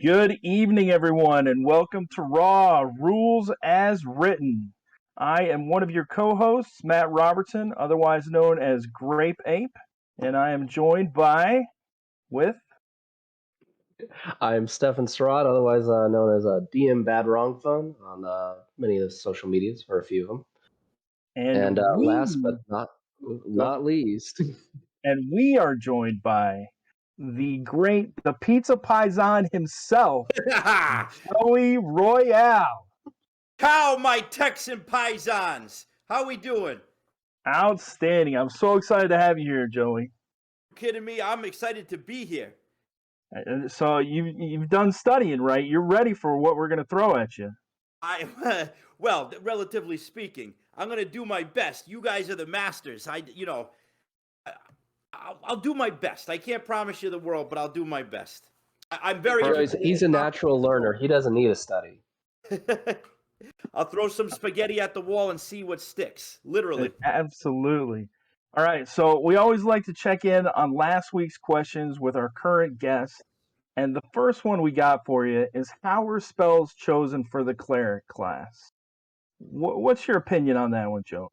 Good evening, everyone, and welcome to Raw Rules as Written. I am one of your co hosts, Matt Robertson, otherwise known as Grape Ape, and I am joined by, with, I'm Stefan, otherwise known as DM Bad Wrong Phone on many of the social medias, or a few of them. And last but not least, and we are joined by the pizza paisan himself, Joey Royale. How my Texan paisans? How we doing? Outstanding. I'm so excited to have you here, Joey. You kidding me? I'm excited to be here. So you've done studying, right? You're ready for what we're going to throw at you. Well, relatively speaking, I'm gonna do my best. You guys are the masters. I'll do my best. I can't promise you the world, but I'll do my best. I'm very. he's a natural learner. He doesn't need a study. I'll throw some spaghetti at the wall and see what sticks. Literally. Absolutely. All right. So we always like to check in on last week's questions with our current guests. And the first one we got for you is, how were spells chosen for the cleric class? What's your opinion on that one, Joey?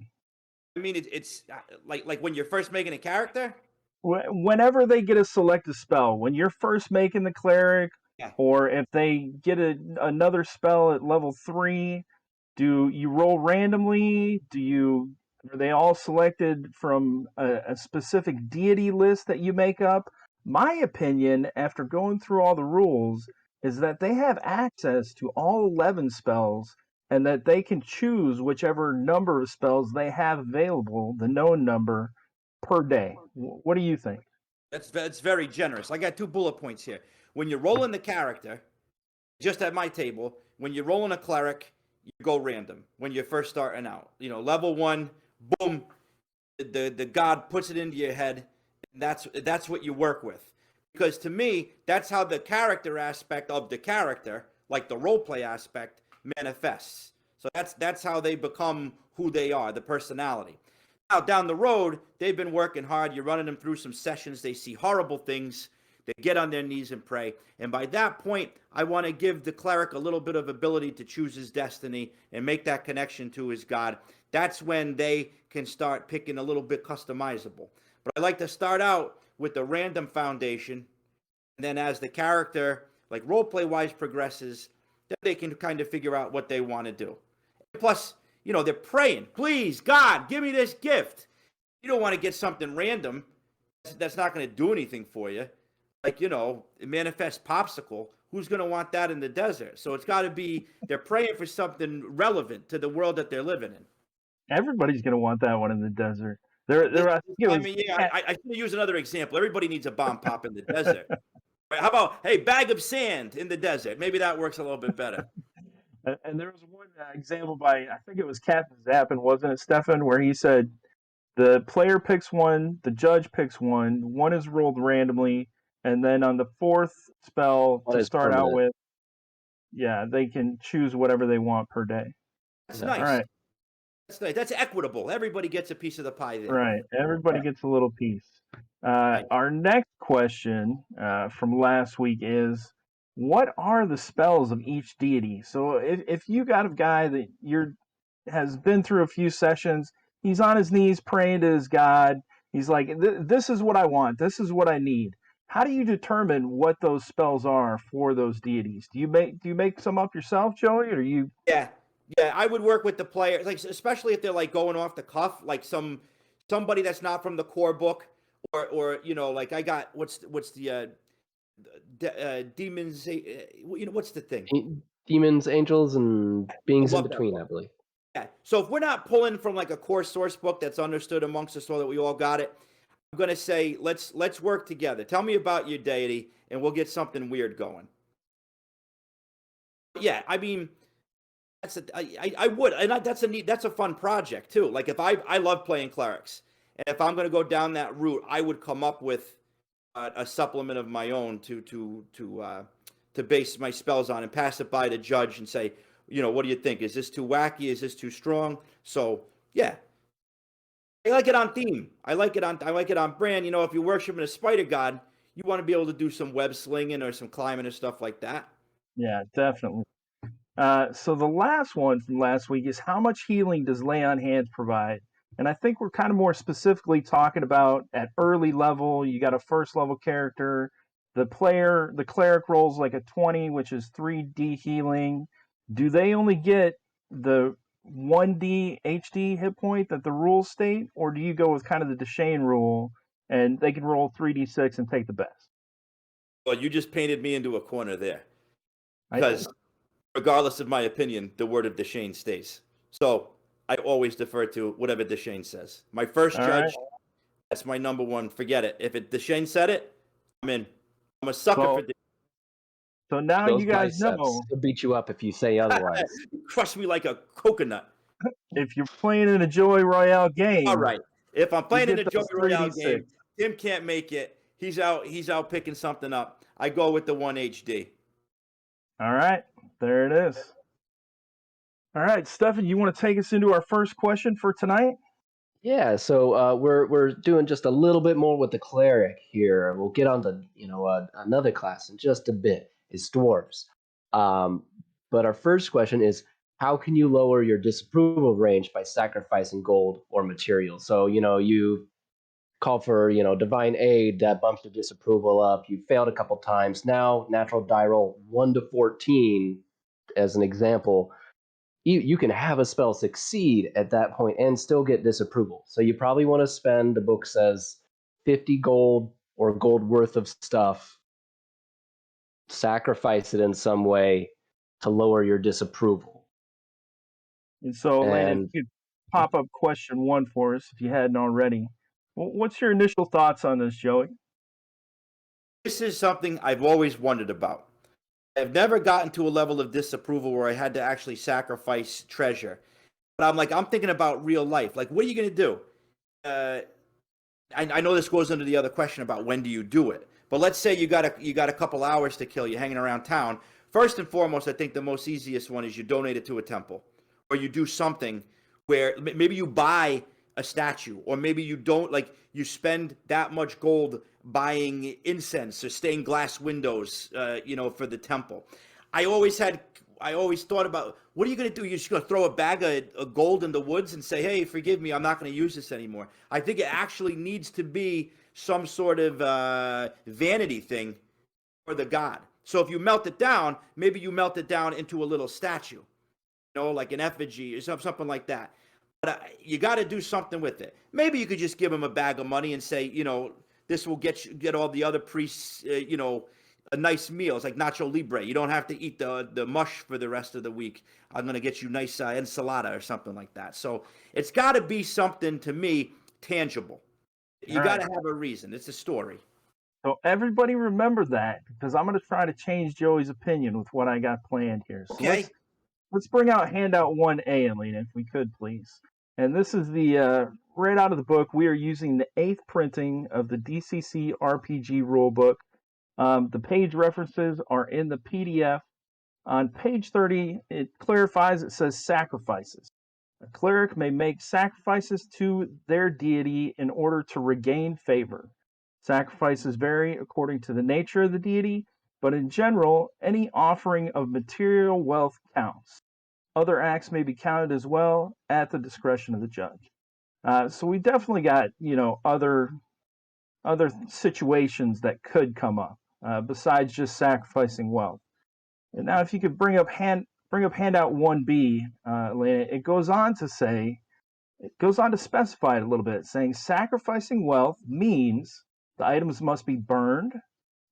I mean, it's like when you're first making a character. Whenever they get a selected spell, when you're first making the cleric, Yeah. or if they get another spell at level 3, do you roll randomly? Are they all selected from a specific deity list that you make up? My opinion, after going through all the rules, is that they have access to all 11 spells and that they can choose whichever number of spells they have available, the known number, per day. What do you think? That's very generous. I got 2 bullet points here. When you're rolling the character, just at my table, when you're rolling a cleric, you go random. When you're first starting out, level 1, boom, the god puts it into your head. And that's what you work with. Because to me, that's how the character aspect of the character, like the roleplay aspect, manifests. So that's how they become who they are, the personality. Now, down the road, they've been working hard. You're running them through some sessions. They see horrible things. They get on their knees and pray. And by that point, I want to give the cleric a little bit of ability to choose his destiny and make that connection to his god. That's when they can start picking a little bit customizable. But I like to start out with the random foundation. And then as the character, like roleplay-wise, progresses, then they can kind of figure out what they want to do. Plus, they're praying, please, God, give me this gift. You don't want to get something random that's not going to do anything for you. Like, manifest popsicle. Who's going to want that in the desert? So it's got to be, they're praying for something relevant to the world that they're living in. Everybody's going to want that one in the desert. I should use another example. Everybody needs a bomb pop in the desert. Right, how about, hey, bag of sand in the desert? Maybe that works a little bit better. And there was one example by, I think it was Captain Zappin, wasn't it, Stefan, where he said the player picks one, the judge picks one is rolled randomly, and then on the 4th spell to start out with, they can choose whatever they want per day. That's nice. All right. That's nice. That's equitable. Everybody gets a piece of the pie there. Right. Everybody gets a little piece. Our next question from last week is, what are the spells of each deity? So if you got a guy that has been through a few sessions, he's on his knees praying to his god, he's like, this is what I want, this is what I need. How do you determine what those spells are for those deities? Do you make some up yourself, Joey, or you? Yeah, I would work with the players, like especially if they're like going off the cuff, like somebody that's not from the core book, or like I got what's the demons, what's the thing? Demons, angels, and beings in between, I believe. Yeah. So if we're not pulling from like a core source book that's understood amongst us all that we all got it, I'm gonna say let's work together. Tell me about your deity, and we'll get something weird going. Yeah, I mean, I would, and that's a fun project too. Like if I love playing clerics, and if I'm gonna go down that route, I would come up with a supplement of my own to base my spells on and pass it by the judge and say, what do you think? Is this too wacky? Is this too strong? So yeah, I like it on theme. I like it on brand. If you're worshiping a spider god, you want to be able to do some web slinging or some climbing or stuff like that. Yeah, definitely. So the last one from last week is how much healing does Lay on Hands provide? And I think we're kind of more specifically talking about at early level, you got a first level character. The cleric rolls like a 20, which is 3D healing. Do they only get the 1D HD hit point that the rules state, or do you go with kind of the Deshane rule and they can roll 3D6 and take the best? Well, you just painted me into a corner there I, because regardless of my opinion, the word of Deshane stays. So I always defer to whatever Deshane says. My first all judge, right. that's my number one. Forget it. If Deshane said it, I'm in. I'm a sucker for So now Those you guys biceps know will beat you up if you say otherwise. crush me like a coconut. if you're playing in a Joy Royale All game, right. If I'm you playing in get a Joey those Royale 3D6. game, Tim can't make it. He's out. He's out picking something up. I go with the one HD. All right, there it is. All right, Stefan, you want to take us into our first question for tonight? Yeah, so we're doing just a little bit more with the cleric here. We'll get on to another class in just a bit. Is dwarves. But our first question is, how can you lower your disapproval range by sacrificing gold or material? So you call for divine aid that bumps your disapproval up. You failed a couple times. Now natural die roll 1 to 14 as an example. You can have a spell succeed at that point and still get disapproval. So you probably want to spend, the book says, 50 gold or gold worth of stuff, sacrifice it in some way to lower your disapproval. And so, Elena, if And you could pop up question one for us, if you hadn't already. What's your initial thoughts on this, Joey? This is something I've always wondered about. I've never gotten to a level of disapproval where I had to actually sacrifice treasure. But I'm thinking about real life. Like, what are you going to do? Uh, I know this goes into the other question about when do you do it. But let's say you got a couple hours to kill. You're hanging around town. First and foremost, I think the most easiest one is you donate it to a temple, or you do something where maybe you buy a statue, or maybe you don't, like, you spend that much gold buying incense or stained glass windows, for the temple. I always had I always thought about, what are you going to do? You're just going to throw a bag of gold in the woods and say, hey, forgive me, I'm not going to use this anymore. I think it actually needs to be some sort of vanity thing for the god. So if you melt it down, maybe you melt it down into a little statue, like an effigy or something like that. But you got to do something with it. Maybe you could just give him a bag of money and say, this will get all the other priests, a nice meal. It's like Nacho Libre. You don't have to eat the mush for the rest of the week. I'm going to get you nice ensalada or something like that. So it's got to be something, to me, tangible. You got to have a reason. It's a story. So everybody remember that, because I'm going to try to change Joey's opinion with what I got planned here. So Okay. let's bring out handout 1A, Alina, if we could, please. And this is the right out of the book. We are using the 8th printing of the DCC RPG rulebook. The page references are in the PDF. On page 30, it clarifies, it says sacrifices. A cleric may make sacrifices to their deity in order to regain favor. Sacrifices vary according to the nature of the deity, but in general, any offering of material wealth counts. Other acts may be counted as well at the discretion of the judge. So we definitely got, other situations that could come up besides just sacrificing wealth. And now, if you could bring up handout 1B, it goes on to specify it a little bit, saying sacrificing wealth means the items must be burned,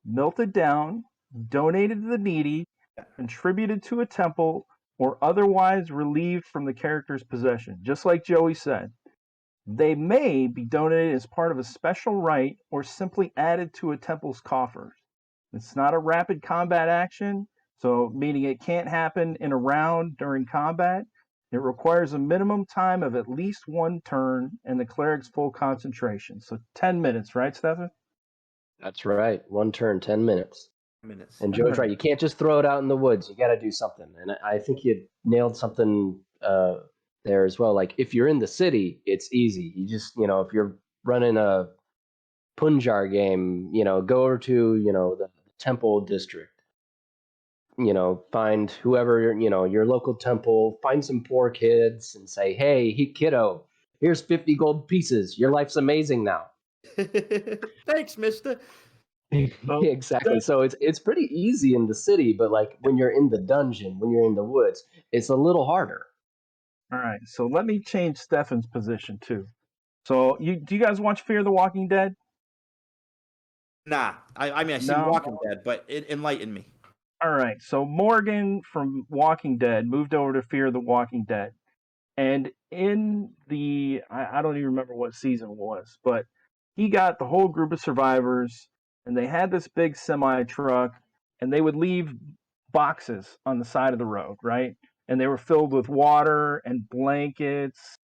melted down, donated to the needy, contributed to a temple, or otherwise relieved from the character's possession. Just like Joey said, they may be donated as part of a special rite or simply added to a temple's coffers. It's not a rapid combat action, so meaning it can't happen in a round during combat. It requires a minimum time of at least one turn and the cleric's full concentration. So 10 minutes, right, Stefan? that's right. One turn, 10 minutes. And Joe's right. You can't just throw it out in the woods. You got to do something. And I think you nailed something there as well. Like, if you're in the city, it's easy. You just, if you're running a Punjar game, go over to, the temple district. find whoever, your local temple, find some poor kids and say, hey, kiddo, here's 50 gold pieces. Your life's amazing now. Thanks, mister. So, Exactly. So it's pretty easy in the city, but like when you're in the dungeon, when you're in the woods, it's a little harder. all right. So let me change Stefan's position too. So do you guys watch Fear the Walking Dead? Nah, I mean, I seen No. Walking Dead, but it enlightened me. All right. So Morgan from Walking Dead moved over to Fear the Walking Dead. And in I don't even remember what season it was, but he got the whole group of survivors, and they had this big semi truck, and they would leave boxes on the side of the road, right? And they were filled with water and blankets,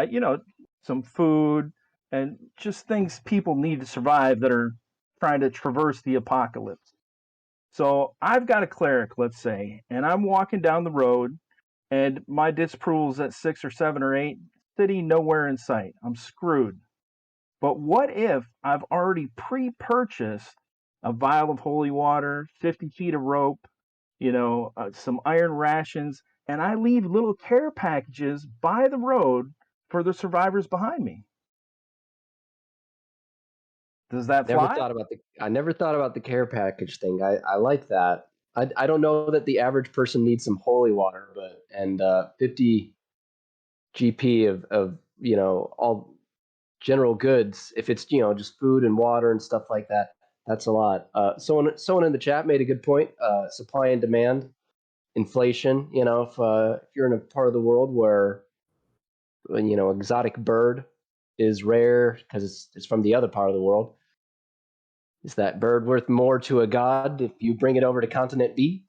you know, some food, and just things people need to survive that are trying to traverse the apocalypse. So I've got a cleric, let's say, and I'm walking down the road and my disapproval's at 6 or 7 or 8, city nowhere in sight. I'm screwed. But what if I've already pre-purchased a vial of holy water, 50 feet of rope, some iron rations, and I leave little care packages by the road for the survivors behind me? Does that fly? I never thought about the care package thing. I like that. I don't know that the average person needs some holy water, but 50 GP of all general goods. If it's just food and water and stuff like that, that's a lot. Someone in the chat made a good point. Supply and demand, inflation. If you're in a part of the world where exotic bird is rare because it's from the other part of the world, is that bird worth more to a god if you bring it over to continent B?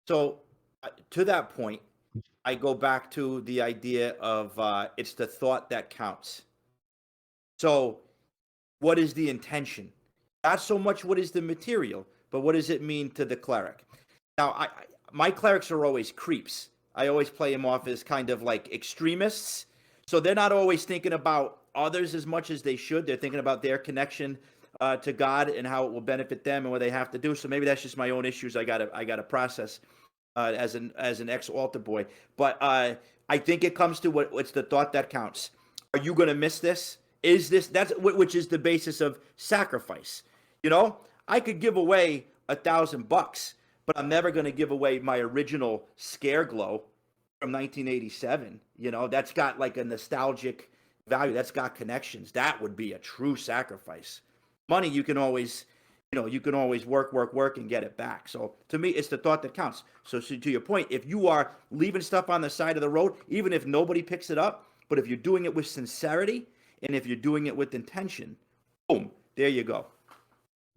So, to that point, I go back to the idea of it's the thought that counts. So, what is the intention? Not so much what is the material, but what does it mean to the cleric? Now, my clerics are always creeps. I always play them off as kind of like extremists. So they're not always thinking about others as much as they should. They're thinking about their connection to God and how it will benefit them and what they have to do. So maybe that's just my own issues. I gotta process as an ex altar boy. But I think it comes to what's the thought that counts. Are you gonna miss this? Is this that's which is the basis of sacrifice? I could give away $1,000, but I'm never going to give away my original Scare Glow from 1987. That's got like a nostalgic value. That's got connections. That would be a true sacrifice. Money, you can always work and get it back. So to me, it's the thought that counts. So to your point, if you are leaving stuff on the side of the road, even if nobody picks it up, but if you're doing it with sincerity and if you're doing it with intention, boom, there you go.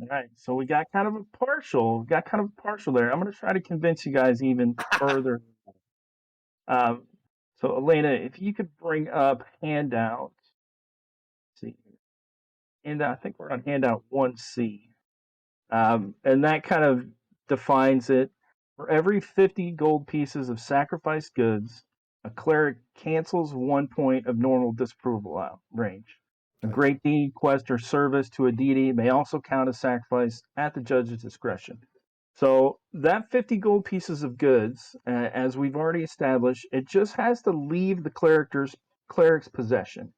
All right. So we got kind of a partial there. I'm going to try to convince you guys even further. Um, so Elena, if you could bring up handout. See, and I think we're on handout 1C. And that kind of defines it. For every 50 gold pieces of sacrificed goods, a cleric cancels 1 point of normal disapproval range. A Right. great deed, quest, or service to a deity may also count as sacrifice at the judge's discretion. So that 50 gold pieces of goods, as we've already established, it just has to leave the cleric's possession.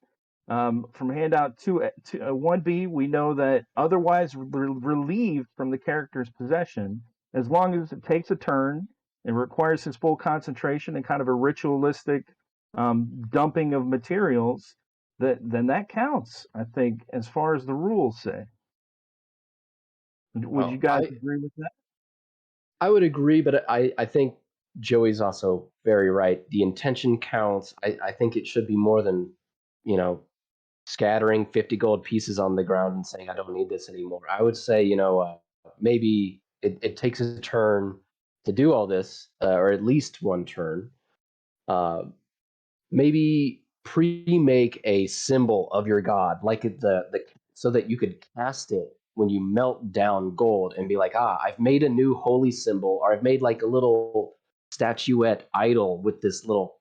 From handout 1B, we know that otherwise relieved from the character's possession, as long as it takes a turn and requires his full concentration and kind of a ritualistic dumping of materials, then that counts, I think, as far as the rules say. Would you Well, guys agree with that? I would agree, but I think Joey's also very right. The intention counts. I think it should be more than, scattering 50 gold pieces on the ground and saying, I don't need this anymore. I would say, maybe it takes a turn to do all this, or at least one turn. Maybe pre-make a symbol of your god, like so that you could cast it when you melt down gold and be like, I've made a new holy symbol, or I've made like a little statuette idol with this little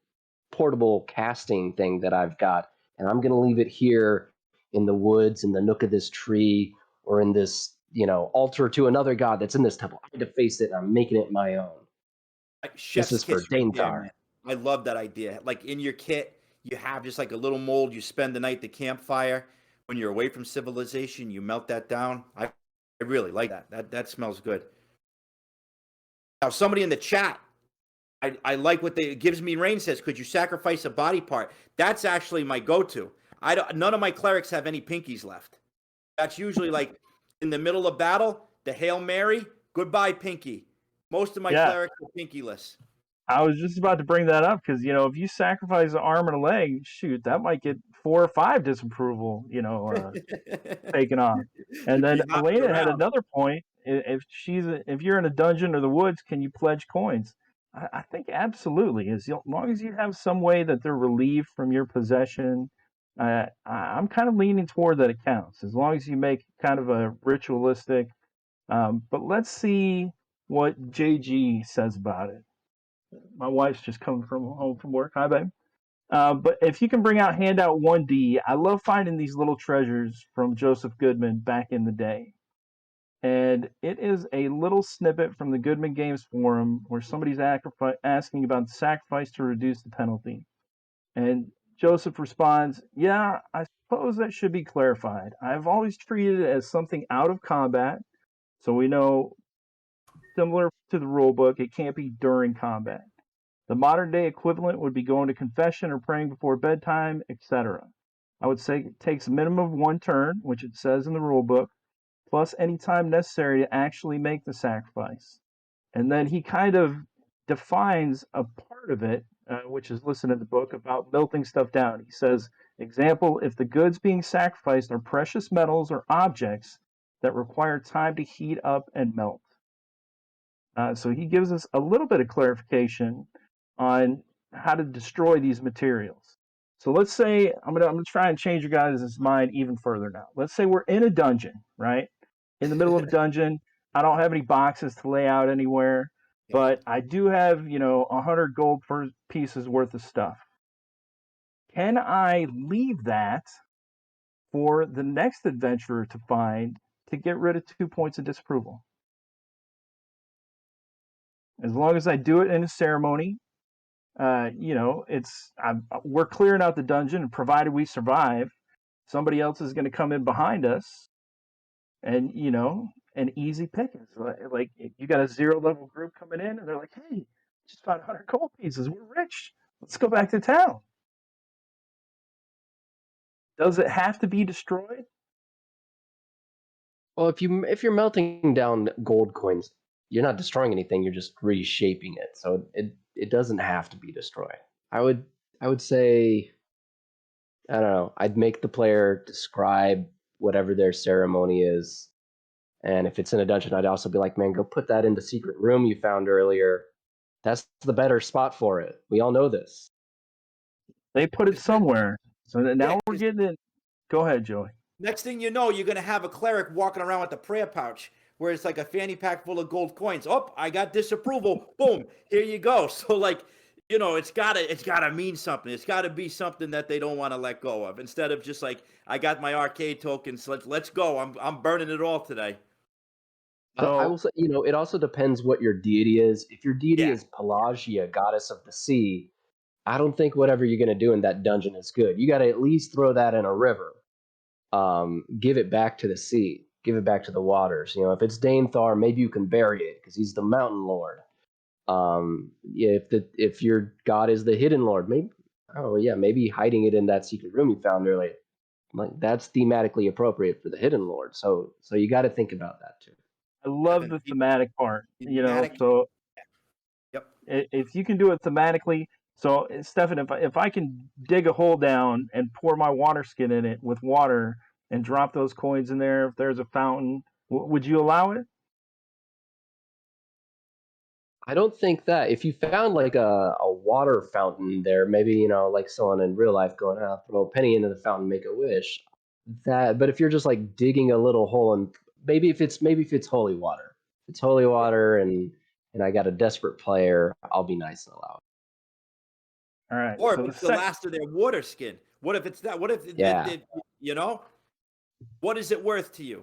portable casting thing that I've got, and I'm going to leave it here in the woods, in the nook of this tree, or in this altar to another god that's in this temple. I deface it and I'm making it my own. Chef's This is for kiss right there, Dainthar. man. I love that idea. Like in your kit, you have just like a little mold. You spend the night at the campfire. When you're away from civilization, you melt that down. I really like that. That smells good. Now, somebody in the chat, I like what they gives me rain says. Could you sacrifice a body part? That's actually my go-to. None of my clerics have any pinkies left. That's usually like in the middle of battle, the Hail Mary, goodbye pinky. Most of my clerics are pinkyless. I was just about to bring that up because if you sacrifice an arm and a leg, shoot, that might get 4 or 5 disapproval, taken off. And then Elena had another point. If you're in a dungeon or the woods, can you pledge coins? I think absolutely. As long as you have some way that they're relieved from your possession, I'm kind of leaning toward that it counts. As long as you make kind of a ritualistic. But let's see what JG says about it. My wife's just coming home from work. Hi, babe. But if you can bring out Handout 1D, I love finding these little treasures from Joseph Goodman back in the day. And it is a little snippet from the Goodman Games forum where somebody's asking about the sacrifice to reduce the penalty. And Joseph responds, yeah, I suppose that should be clarified. I've always treated it as something out of combat, so we know, similar to the rulebook, it can't be during combat. The modern day equivalent would be going to confession or praying before bedtime, etc. I would say it takes a minimum of 1 turn, which it says in the rulebook, plus any time necessary to actually make the sacrifice. And then he kind of defines a part of it, which is listed in the book, about melting stuff down. He says, example, if the goods being sacrificed are precious metals or objects that require time to heat up and melt. So he gives us a little bit of clarification on how to destroy these materials. So let's say I'm gonna try and change your guys' mind even further now. Let's say we're in a dungeon, right? In the middle of a dungeon. I don't have any boxes to lay out anywhere, but I do have 100 gold pieces worth of stuff. Can I leave that for the next adventurer to find to get rid of 2 points of disapproval? As long as I do it in a ceremony, we're clearing out the dungeon, and provided we survive, somebody else is going to come in behind us, and an easy pickings. Like you got a 0 level group coming in, and they're like, "Hey, just found 100 gold pieces. We're rich. Let's go back to town." Does it have to be destroyed? Well, if you're melting down gold coins, you're not destroying anything. You're just reshaping it. So it doesn't have to be destroyed. I would say, I don't know. I'd make the player describe whatever their ceremony is, and if it's in a dungeon, I'd also be like, man, go put that in the secret room you found earlier. That's the better spot for it. We all know this. They put it somewhere. So now we're getting it. Go ahead, Joey. Next thing you know, you're going to have a cleric walking around with a prayer pouch where it's like a fanny pack full of gold coins. Oh, I got disapproval. Boom. Here you go. So it's gotta mean something. It's gotta be something that they don't want to let go of. Instead of just like, I got my arcade tokens. Let's go. I'm burning it all today. So I will say, it also depends what your deity is. If your deity is Pelagia, goddess of the sea, I don't think whatever you're going to do in that dungeon is good. You got to at least throw that in a river. Give it back to the sea. Give it back to the waters. If it's Dainthar, maybe you can bury it because he's the mountain lord. If your god is the hidden lord, maybe hiding it in that secret room you found earlier, like that's thematically appropriate for the hidden lord. So you got to think about that too. I love the thematic part. Thematic. So Yep. if you can do it thematically. So, Stefan, if I can dig a hole down and pour my water skin in it with water and drop those coins in there, if there's a fountain, would you allow it? I don't think that if you found like a water fountain there, maybe like someone in real life going, throw a penny into the fountain, make a wish. But if you're just like digging a little hole, and maybe if it's holy water, it's holy water, and I got a desperate player, I'll be nice and allow it. All right. Or if it's the last of their water skin. What if it's that? What if Yeah. what is it worth to you?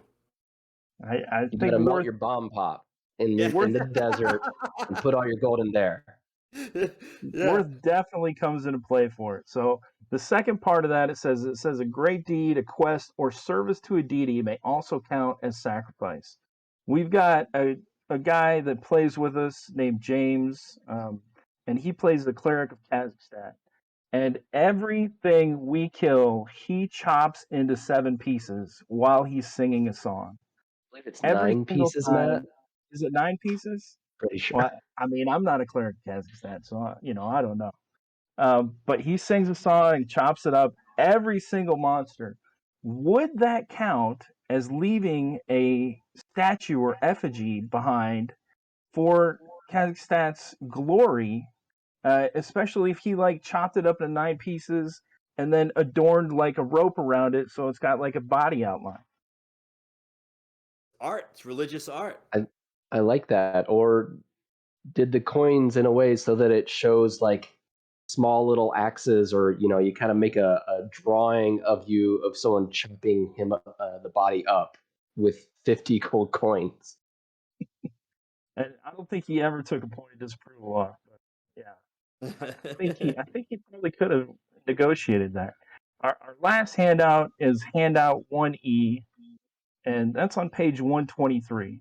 I You think gotta melt worth your bomb pop in Yeah. the desert and put all your gold in there. Yeah. worth definitely comes into play for it. So the second part of that, it says a great deed, a quest, or service to a deity may also count as sacrifice. We've got a guy that plays with us named James, and he plays the cleric of Kazakhstan. And everything we kill, he chops into 7 pieces while he's singing a song. I believe it's Every 9 single pieces, Matt. time. Is it 9 pieces? Pretty sure. Well, I mean, I'm not a cleric of Kazakhstan, so I don't know. But he sings a song and chops it up. Every single monster. Would that count as leaving a statue or effigy behind for Kazakhstan's glory? Especially if he like chopped it up into 9 pieces and then adorned like a rope around it, so it's got like a body outline. Art. It's religious art. I like that. Or did the coins in a way so that it shows like small little axes, or you kind of make a drawing of someone chopping him the body up with 50 gold coins. And I don't think he ever took a point of disapproval off. But yeah, I think he probably could have negotiated that. Our last handout is handout 1E, and that's on page 123.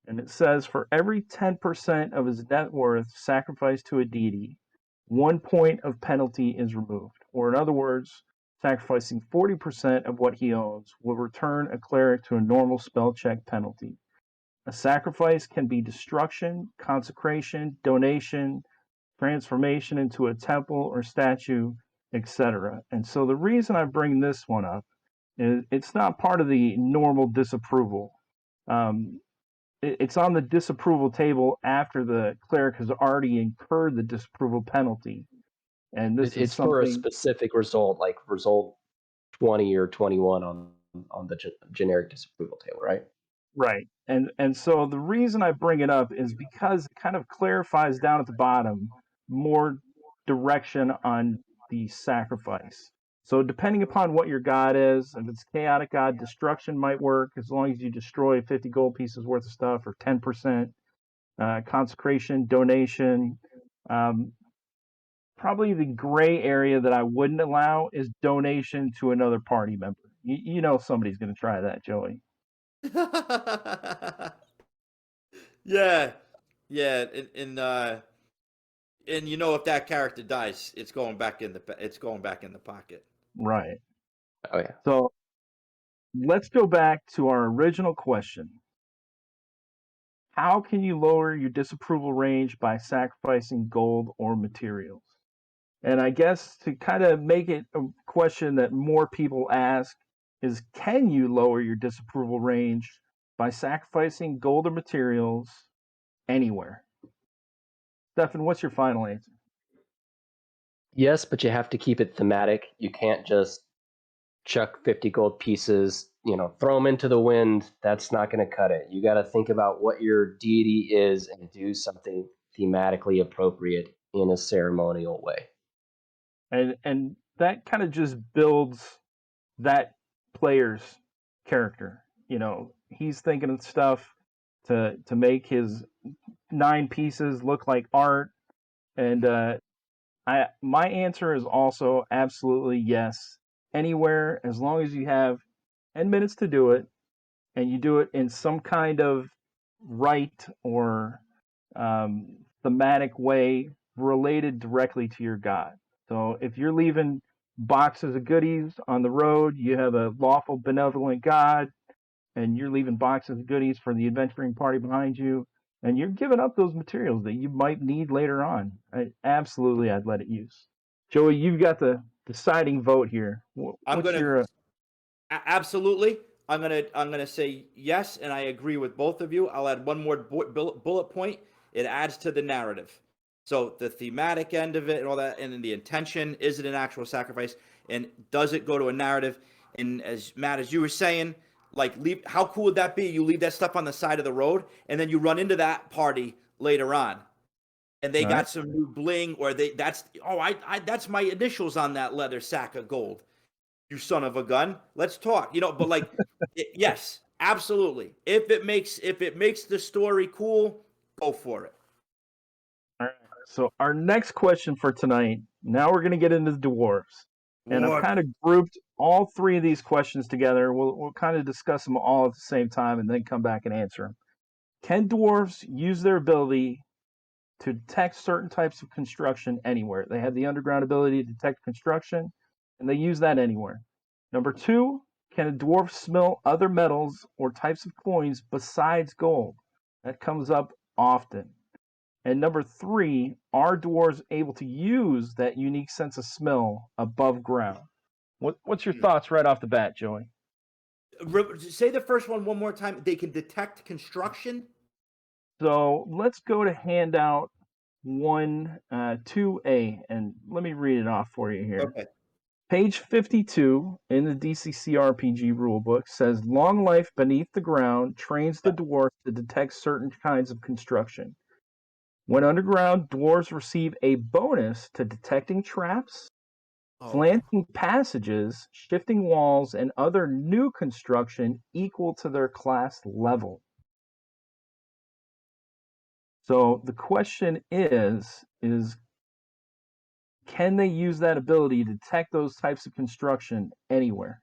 And it says for every 10% of his net worth sacrificed to a deity, 1 point of penalty is removed. Or in other words, sacrificing 40% of what he owns will return a cleric to a normal spell check penalty. A sacrifice can be destruction, consecration, donation, transformation into a temple or statue, etc. And so the reason I bring this one up is it's not part of the normal disapproval. Um, it's on the disapproval table after the cleric has already incurred the disapproval penalty. And this is It's for a something specific result, like result 20 or 21 on the generic disapproval table, right? right. And so the reason I bring it up is because it kind of clarifies down at the bottom more direction on the sacrifice. So depending upon what your god is, if it's chaotic god, destruction might work as long as you destroy 50 gold pieces worth of stuff or 10%. Consecration, donation. Um, Probably the gray area that I wouldn't allow is donation to another party member. You know somebody's going to try that, Joey. Yeah. Yeah. And if that character dies, it's going back in the pocket. Right. Oh yeah. So let's go back to our original question. How can you lower your disapproval range by sacrificing gold or materials? And I guess to kind of make it a question that more people ask is, can you lower your disapproval range by sacrificing gold or materials anywhere? Stefan, what's your final answer? Yes, but you have to keep it thematic. You can't just chuck 50 gold pieces, throw them into the wind. That's not going to cut it. You got to think about what your deity is and do something thematically appropriate in a ceremonial way. And that kind of just builds that player's character. He's thinking of stuff to make his 9 pieces look like art. And my answer is also absolutely yes. Anywhere, as long as you have 10 minutes to do it, and you do it in some kind of rite or thematic way related directly to your god. So if you're leaving boxes of goodies on the road, you have a lawful benevolent god, and you're leaving boxes of goodies for the adventuring party behind you, and you're giving up those materials that you might need later on. I'd let it use. Joey, you've got the deciding vote here. I'm What's gonna your absolutely. I'm gonna say yes, and I agree with both of you. I'll add one more bullet point. It adds to the narrative. So the thematic end of it and all that, and then the intention, is it an actual sacrifice, and does it go to a narrative? And as Matt, as you were saying, like, how cool would that be? You leave that stuff on the side of the road, and then you run into that party later on, and they got some new bling, or that's my initials on that leather sack of gold. You son of a gun. Let's talk. But like, yes, Absolutely. If it makes the story cool, go for it. All right. So our next question for tonight. Now we're going to get into the dwarves, and I've kind of grouped all three of these questions together. We'll kind of discuss them all at the same time, and then come back and answer them. Can dwarves use their ability to detect certain types of construction anywhere? They have the underground ability to detect construction, and they use that anywhere. Number two, can a dwarf smell other metals or types of coins besides gold? That comes up often. And number three, are dwarves able to use that unique sense of smell above ground? What's your thoughts right off the bat, Joey? Say the first one more time. They can detect construction. So let's go to handout 2A, and let me read it off for you here. Okay. Page 52 in the DCC RPG rulebook says long life beneath the ground trains the dwarf to detect certain kinds of construction. When underground, dwarves receive a bonus to detecting traps, slanting passages, shifting walls, and other new construction equal to their class level. So the question is can they use that ability to detect those types of construction anywhere?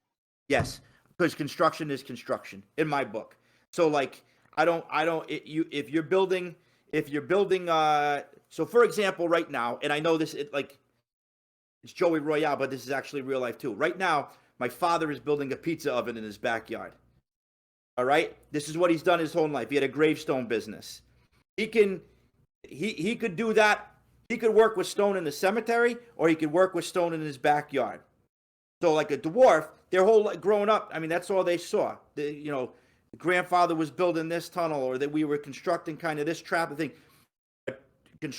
Yes, because construction is construction in my book. So like if you're building so for example right now, and I know this it's Joey Royale, but this is actually real life too. Right now, my father is building a pizza oven in his backyard. All right? This is what he's done his whole life. He had a gravestone business. He could do that. He could work with stone in the cemetery, or he could work with stone in his backyard. So like a dwarf, their whole growing up, I mean, that's all they saw. Grandfather was building this tunnel, or that we were constructing kind of this trap thing.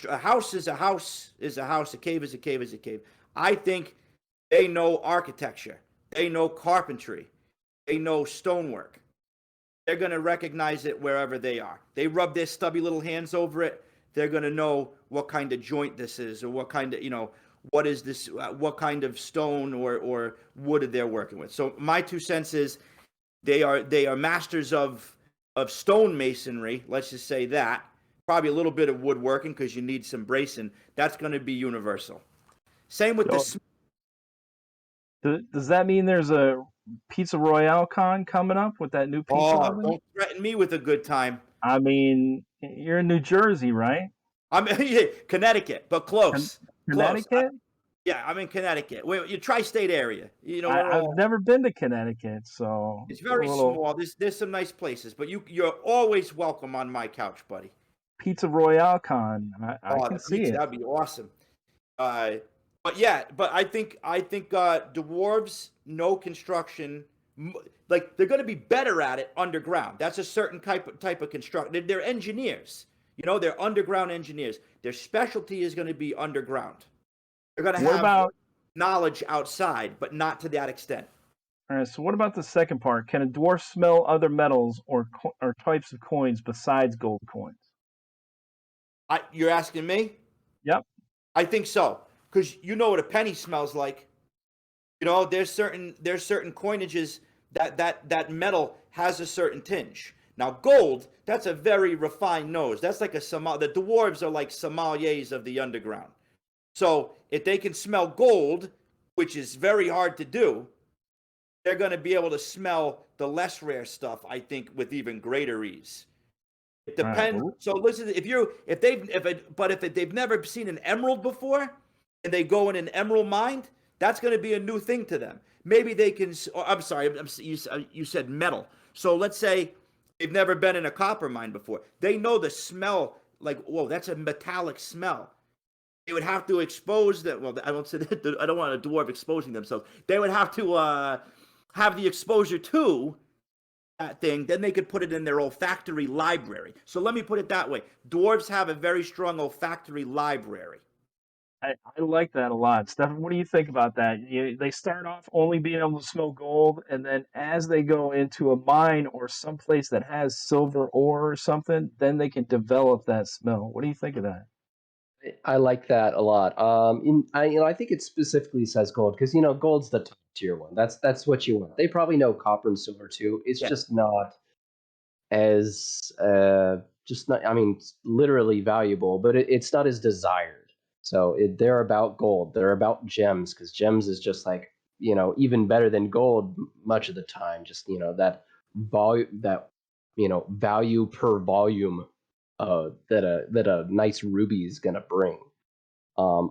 A house is a house is a house. A cave is a cave is a cave. I think they know architecture. They know carpentry. They know stonework. They're going to recognize it wherever they are. They rub their stubby little hands over it. They're going to know what kind of joint this is, or what kind of, what is this, what kind of stone or wood they're working with. So my 2 cents is they are masters of stone masonry. Let's just say that. Probably a little bit of woodworking because you need some bracing. That's going to be universal. Same with this. Does that mean there's a Pizza Royale con coming up with that new pizza oven? Don't threaten me with a good time. I mean, you're in New Jersey, right? I'm Connecticut, but close. Connecticut? Yeah, I'm in Connecticut. You tri-state area. I've never been to Connecticut, so it's very small. There's some nice places, but you're always welcome on my couch, buddy. Pizza Royale con. I can see it. That'd be awesome. But I think dwarves know construction. Like they're going to be better at it underground. That's a certain type of construction. They're engineers. They're underground engineers. Their specialty is going to be underground. They're going to have knowledge outside, but not to that extent. All right. So what about the second part? Can a dwarf smell other metals or types of coins besides gold coins? You're asking me? Yep. I think so, because you know what a penny smells like. There's certain coinages that metal has a certain tinge. Now gold, that's a very refined nose. That's like the dwarves are like sommeliers of the underground. So if they can smell gold, which is very hard to do, they're going to be able to smell the less rare stuff, I think, with even greater ease. It depends. Right. So listen, if they've never seen an emerald before, and they go in an emerald mine, that's going to be a new thing to them. Maybe they can. I'm sorry, you said metal. So let's say they've never been in a copper mine before. They know the smell. Like, whoa, that's a metallic smell. They would have to expose that. Well, I don't say that. I don't want a dwarf exposing themselves. They would have to have the exposure to that thing, then they could put it in their olfactory library. So let me put it that way. Dwarves have a very strong olfactory library. I like that a lot. Stefan, what do you think about that? They start off only being able to smell gold, and then as they go into a mine or someplace that has silver ore or something, then they can develop that smell. What do you think of that? I like that a lot. I think it specifically says gold because gold's the top tier one. That's what you want. They probably know copper and silver too. It's just not as just not. I mean, literally valuable, but it's not as desired. So they're about gold. They're about gems because gems is just like even better than gold much of the time. Just that value per volume that a nice ruby is gonna bring.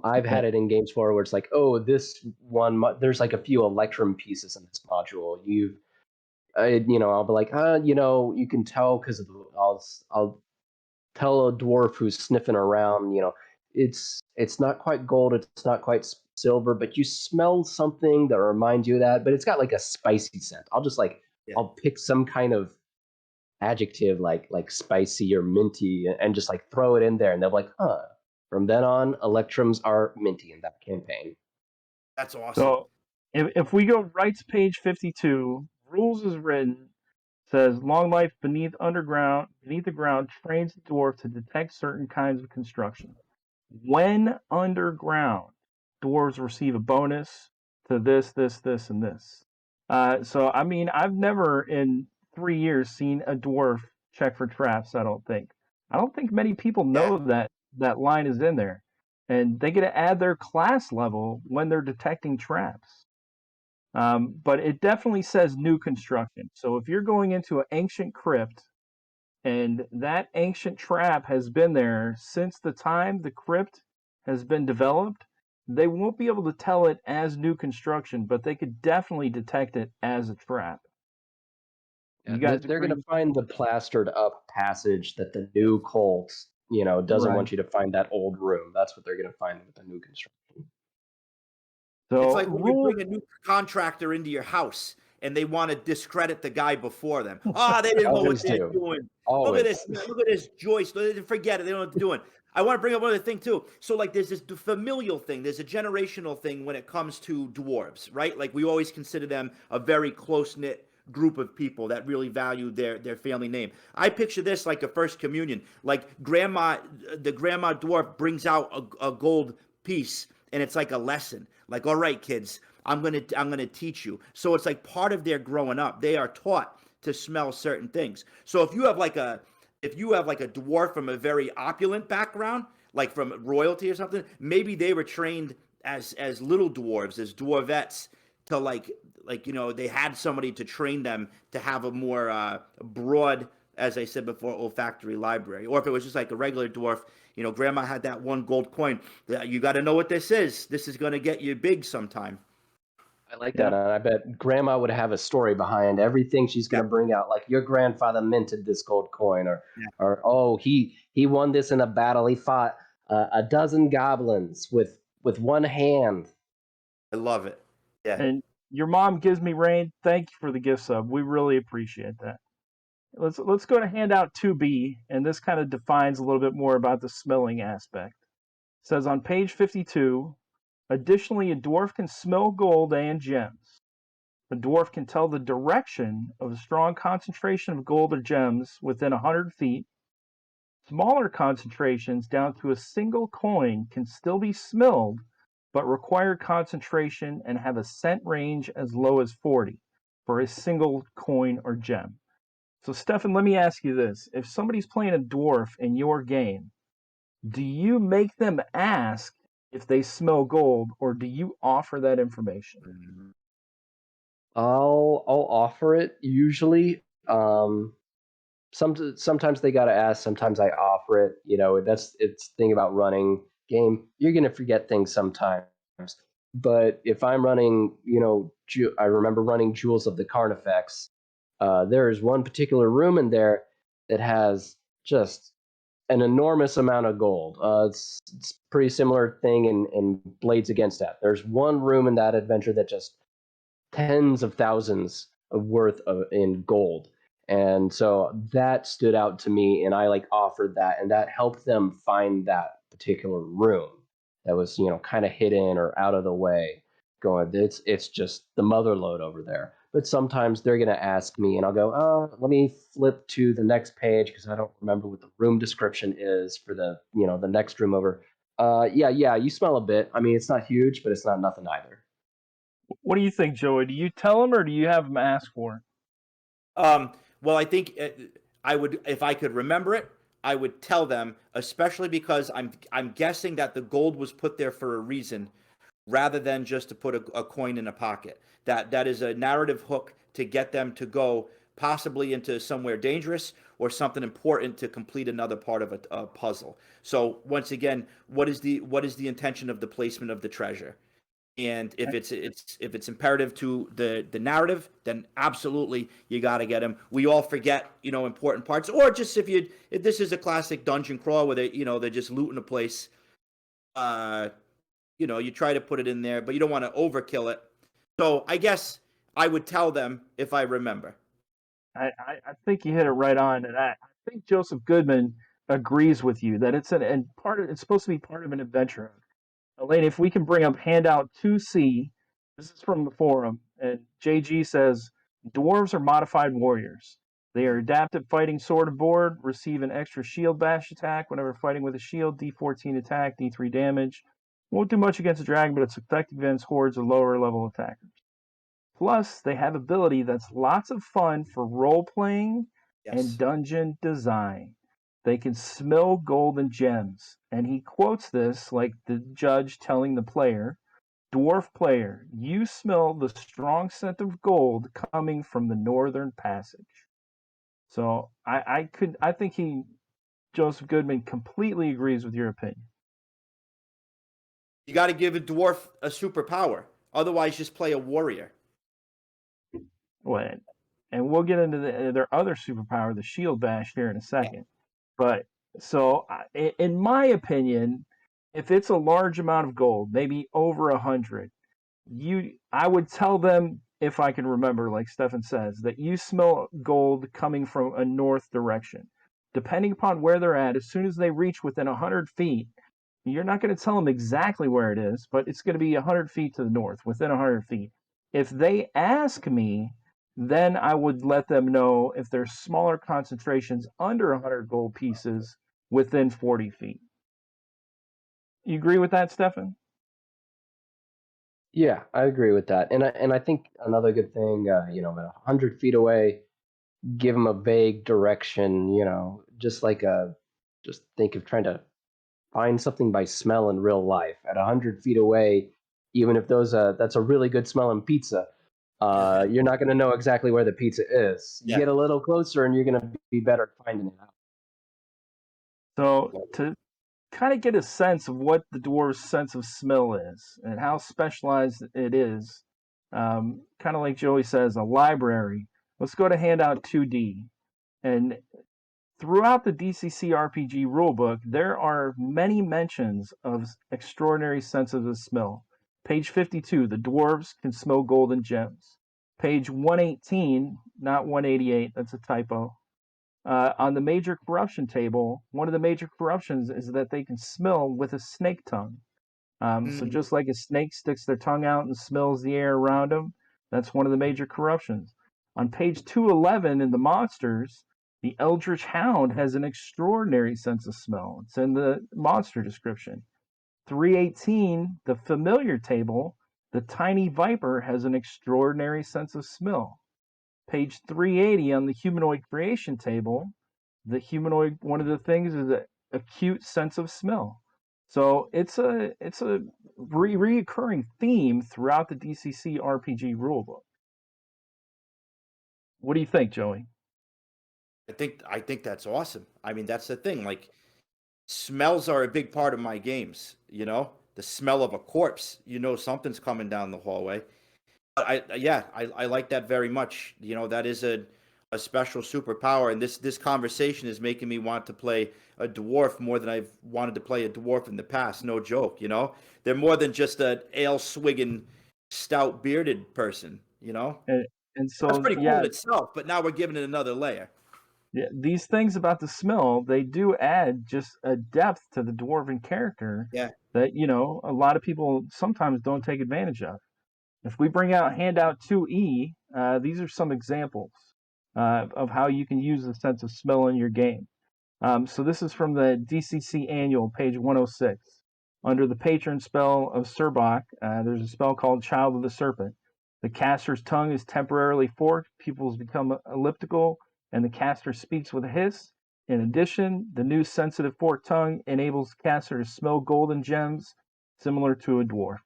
I've had it in games before where it's like, oh, this one, there's like a few electrum pieces in this module. I'll be like, you can tell because I'll tell a dwarf who's sniffing around, it's not quite gold, it's not quite silver, but you smell something that reminds you of that, but it's got like a spicy scent. I'll just I'll pick some kind of adjective like spicy or minty and just like throw it in there, and they'll be like, huh. From then on, electrums are minty in that campaign. That's awesome. So if we go right to page 52, rules is written, says long life beneath the ground trains the dwarf to detect certain kinds of construction. When underground, dwarves receive a bonus to this, and this. So I mean, I've never in 3 years seen a dwarf check for traps. I don't think. Many people know that line is in there, and they get to add their class level when they're detecting traps. But it definitely says new construction. So if you're going into an ancient crypt and that ancient trap has been there since the time the crypt has been developed, they won't be able to tell it as new construction, but they could definitely detect it as a trap. They're going to find the plastered up passage that the new cult, doesn't want you to find that old room. That's what they're going to find with the new construction. So it's like when you bring a new contractor into your house and they want to discredit the guy before them. They didn't know what they're doing. Always. Look at this joist. Forget it. They don't know what they're doing. I want to bring up another thing too. So like there's this familial thing. There's a generational thing when it comes to dwarves, right? Like we always consider them a very close-knit group of people that really value their family name. I picture this like a first communion. Like the grandma dwarf brings out a gold piece and it's like a lesson. Like, all right, kids, I'm gonna teach you. So it's like part of their growing up. They are taught to smell certain things. So if you have like a dwarf from a very opulent background, like from royalty or something, maybe they were trained as little dwarves, as dwarvettes, to like they had somebody to train them to have a more broad, as I said before, olfactory library. Or if it was just like a regular dwarf, grandma had that one gold coin. You got to know what this is. This is going to get you big sometime. I like that. And I bet grandma would have a story behind everything she's going to bring out. Like, your grandfather minted this gold coin, or oh, he won this in a battle. He fought a dozen goblins with one hand. I love it. Yeah. And your mom gives me rain. Thank you for the gift sub. We really appreciate that. Let's go to handout 2B, and this kind of defines a little bit more about the smelling aspect. It says on page 52, additionally, a dwarf can smell gold and gems. A dwarf can tell the direction of a strong concentration of gold or gems within 100 feet. Smaller concentrations down to a single coin can still be smelled, but require concentration and have a scent range as low as 40 for a single coin or gem. So, Stefan, let me ask you this. If somebody's playing a dwarf in your game, do you make them ask if they smell gold, or do you offer that information? I'll offer it usually. Sometimes they gotta ask. Sometimes I offer it. It's the thing about running game. You're gonna forget things sometimes. But if I'm running, I remember running Jewels of the Carnifex. There is one particular room in there that has just an enormous amount of gold. It's pretty similar thing in Blades Against Death. There's one room in that adventure that just tens of thousands of worth in gold. And so that stood out to me, and I offered that, and that helped them find that particular room that was kind of hidden or out of the way. Going, it's just the mother lode over there. But sometimes they're gonna ask me, and I'll go, let me flip to the next page because I don't remember what the room description is for the the next room over. Yeah, you smell a bit. I mean, it's not huge, but it's not nothing either. What do you think, Joey? Do you tell them, or do you have them ask for it? Well, I think I would, if I could remember it, I would tell them, especially because I'm guessing that the gold was put there for a reason rather than just to put a coin in a pocket. That is a narrative hook to get them to go possibly into somewhere dangerous or something important to complete another part of a puzzle. So once again, what is the intention of the placement of the treasure? And if it's imperative to the narrative, then absolutely you got to get them. We all forget, important parts, or just if this is a classic dungeon crawl where they're just looting a place. You try to put it in there, but you don't want to overkill it. So I guess I would tell them if I remember. I think you hit it right on, and I think Joseph Goodman agrees with you that it's supposed to be part of an adventure. Elaine, if we can bring up handout 2C, this is from the forum, and JG says dwarves are modified warriors. They are adaptive fighting sword and board, receive an extra shield bash attack whenever fighting with a shield, D14 attack, D3 damage. Won't do much against a dragon, but it's effective against hordes of lower level attackers. Plus, they have ability that's lots of fun for role playing and Yes. dungeon design. They can smell gold and gems. And he quotes this like the judge telling the player, Dwarf player, you smell the strong scent of gold coming from the northern passage. So I think Joseph Goodman completely agrees with your opinion. You got to give a dwarf a superpower. Otherwise, just play a warrior. When, and we'll get into their other superpower, the shield bash, here in a second. But so, in my opinion, if it's a large amount of gold, maybe over 100, I would tell them, if I can remember, like Stefan says, that you smell gold coming from a north direction. Depending upon where they're at, as soon as they reach within 100 feet, you're not going to tell them exactly where it is, but it's going to be 100 feet to the north, within 100 feet. If they ask me, then I would let them know if there's smaller concentrations under 100 gold pieces within 40 feet. You agree with that, Stefan? Yeah, I agree with that, and I think another good thing, at 100 feet away, give them a vague direction. Just think of trying to find something by smell in real life. At 100 feet away, even if that's a really good smelling pizza, you're not going to know exactly where the pizza is. You Yeah. get a little closer, and you're going to be better at finding it out. So, to kind of get a sense of what the dwarves' sense of smell is and how specialized it is, kind of like Joey says, a library. Let's go to handout 2D. And throughout the DCC RPG rulebook, there are many mentions of extraordinary senses of smell. Page 52, the dwarves can smell gold and gems. Page 118, not 188, that's a typo. On the major corruption table, one of the major corruptions is that they can smell with a snake tongue. So Mm. just like a snake sticks their tongue out and smells the air around them, that's one of the major corruptions. On page 211 in the monsters, the Eldritch Hound has an extraordinary sense of smell. It's in the monster description. 318, the familiar table, the tiny viper has an extraordinary sense of smell. Page 380 on the humanoid creation table, the humanoid, one of the things is an acute sense of smell. So it's a reoccurring theme throughout the DCC RPG rulebook. What do you think, Joey? I think that's awesome. I mean, that's the thing. Like, smells are a big part of my games. The smell of a corpse. Something's coming down the hallway. I like that very much. That is a special superpower, and this conversation is making me want to play a dwarf more than I've wanted to play a dwarf in the past. No joke. They're more than just an ale swigging, stout bearded person. And, and That's so pretty cool yeah, in itself. But now we're giving it another layer. yeah, these things about the smell, they do add just a depth to the dwarven character Yeah. that a lot of people sometimes don't take advantage of. If we bring out handout 2E, these are some examples of how you can use the sense of smell in your game. So this is from the DCC Annual, page 106. Under the patron spell of Surbach, there's a spell called Child of the Serpent. The caster's tongue is temporarily forked, pupils become elliptical, and the caster speaks with a hiss. In addition, the new sensitive forked tongue enables the caster to smell golden gems, similar to a dwarf.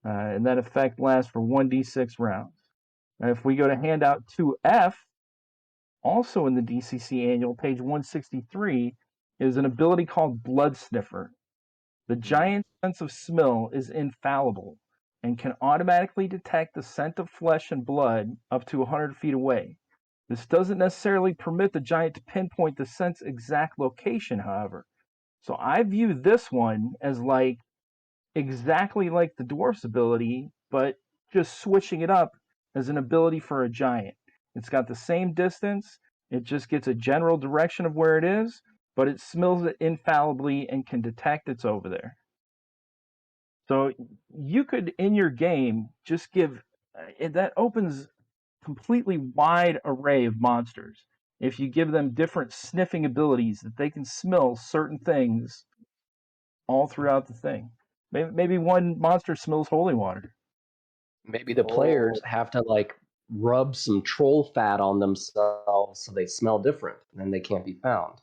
And that effect lasts for 1d6 rounds. Now, if we go to handout 2F, also in the DCC Annual, page 163, is an ability called Blood Sniffer. The giant's sense of smell is infallible and can automatically detect the scent of flesh and blood up to 100 feet away. This doesn't necessarily permit the giant to pinpoint the scent's exact location, however. So I view this one as like exactly like the dwarf's ability, but just switching it up as an ability for a giant. It's got the same distance, it just gets a general direction of where it is, but it smells it infallibly and can detect it's over there. So you could, in your game, just give that opens completely wide array of monsters. If you give them different sniffing abilities that they can smell certain things all throughout the thing. Maybe one monster smells holy water. Maybe the players have to like rub some troll fat on themselves so they smell different, and then they can't be found.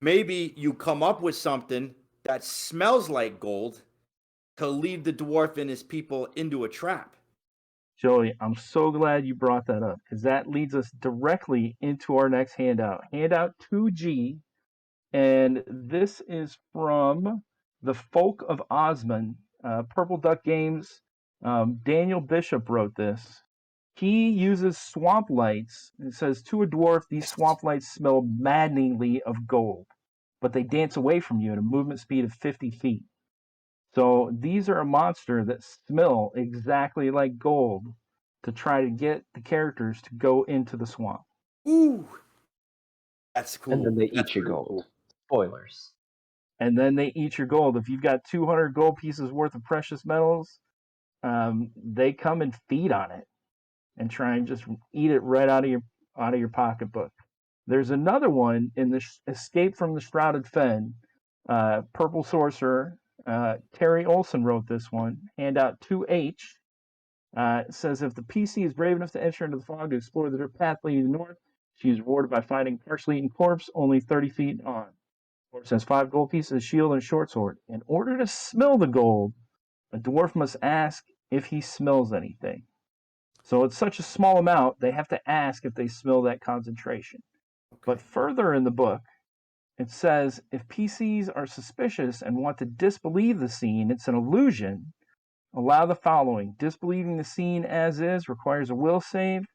Maybe you come up with something that smells like gold to lead the dwarf and his people into a trap. Joey, I'm so glad you brought that up because that leads us directly into our next handout. Handout 2G, and this is from the Folk of Osman, Purple Duck Games. Daniel Bishop wrote this. He uses swamp lights. It says, to a dwarf, these swamp lights smell maddeningly of gold, but they dance away from you at a movement speed of 50 feet. So these are a monster that smell exactly like gold to try to get the characters to go into the swamp. Ooh, that's cool. And then they That's eat your pretty gold. cool. Spoilers. And then they eat your gold. If you've got 200 gold pieces worth of precious metals, they come and feed on it and try and just eat it right out of your pocketbook. There's another one in the Escape from the Shrouded Fen, Purple Sorcerer. Terry Olson wrote this one. Handout 2H. It says, if the PC is brave enough to enter into the fog to explore the path leading north, she is rewarded by finding a partially eaten corpse only 30 feet on. The corpse has 5 gold pieces, a shield, and a short sword. In order to smell the gold, a dwarf must ask if he smells anything. So it's such a small amount, they have to ask if they smell that concentration. Okay. But further in the book, it says if PCs are suspicious and want to disbelieve the scene, it's an illusion. Allow the following. Disbelieving the scene as is requires a will save,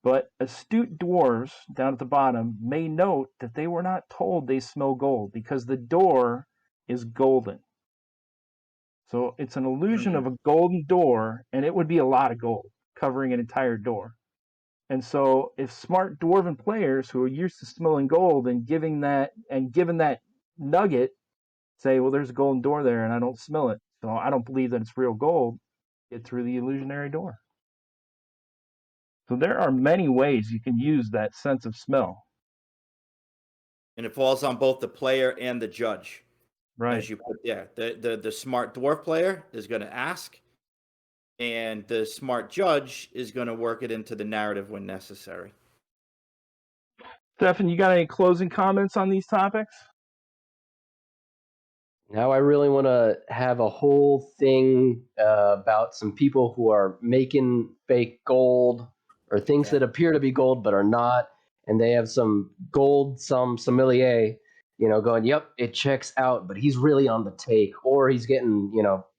but astute dwarves down at the bottom may note that they were not told they smell gold because the door is golden. So it's an illusion of a golden door, and it would be a lot of gold covering an entire door. And so if smart dwarven players who are used to smelling gold and given that nugget say, well, there's a golden door there and I don't smell it, so I don't believe that it's real gold, get through the illusionary door. So there are many ways you can use that sense of smell. And it falls on both the player and the judge. Right. As you put there. The smart dwarf player is going to ask, and the smart judge is going to work it into the narrative when necessary. Stefan, you got any closing comments on these topics? Now I really want to have a whole thing about some people who are making fake gold or things that appear to be gold but are not, and they have some gold, some sommelier, going, yep, it checks out, but he's really on the take, or he's getting,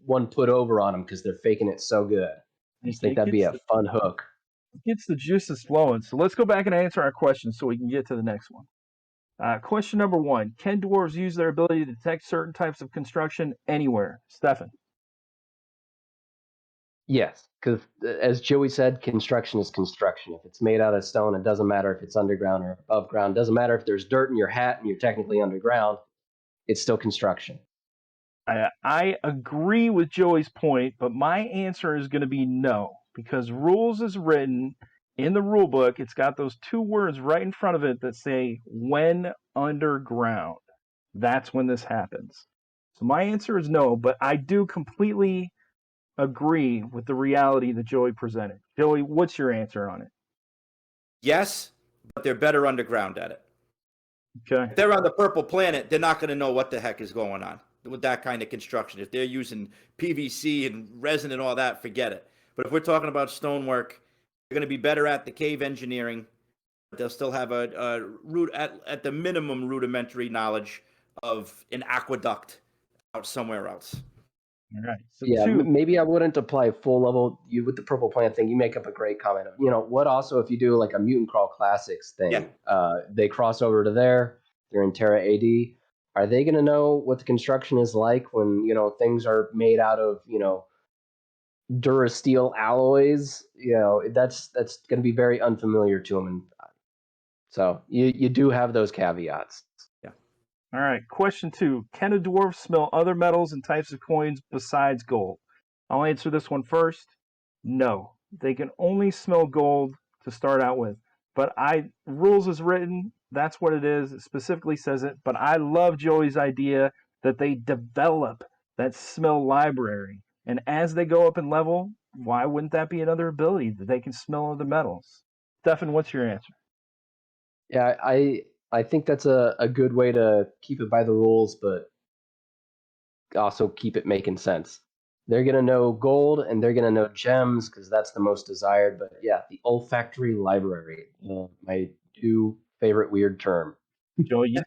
one put over on him because they're faking it so good. I just think that'd be a fun hook. It gets the juices flowing. So let's go back and answer our questions so we can get to the next one. Question number 1. Can dwarves use their ability to detect certain types of construction anywhere? Stefan. Yes, because as Joey said, construction is construction. If it's made out of stone, it doesn't matter if it's underground or above ground. It doesn't matter if there's dirt in your hat and you're technically underground. It's still construction. I agree with Joey's point, but my answer is going to be no, because rules is written in the rule book. It's got those 2 words right in front of it that say when underground. That's when this happens. So my answer is no, but I do completely agree with the reality that Joey presented. Joey, what's your answer on it? Yes, but they're better underground at it. Okay. If they're on the purple planet, they're not going to know what the heck is going on with that kind of construction. If they're using PVC and resin and all that, forget it. But if we're talking about stonework, they're going to be better at the cave engineering. They'll still have a root at the minimum rudimentary knowledge of an aqueduct out somewhere else. All right. So Yeah, two. maybe I wouldn't apply full level. You with the purple plant thing, you make up a great comment. What also if you do like a mutant crawl classics thing, they cross over to there. They're in Terra AD. Are they going to know what the construction is like when things are made out of Durasteel alloys? That's going to be very unfamiliar to them, and so you do have those caveats. Yeah. All right. Question 2. Can a dwarf smell other metals and types of coins besides gold? I'll answer this one first. No. They can only smell gold to start out with. But rules is written. That's what it is. It specifically says it. But I love Joey's idea that they develop that smell library. And as they go up in level, why wouldn't that be another ability that they can smell other metals? Stefan, what's your answer? Yeah, I think that's a good way to keep it by the rules, but also keep it making sense. They're going to know gold and they're going to know gems because that's the most desired. But yeah, the olfactory library, my new favorite weird term. Joey, you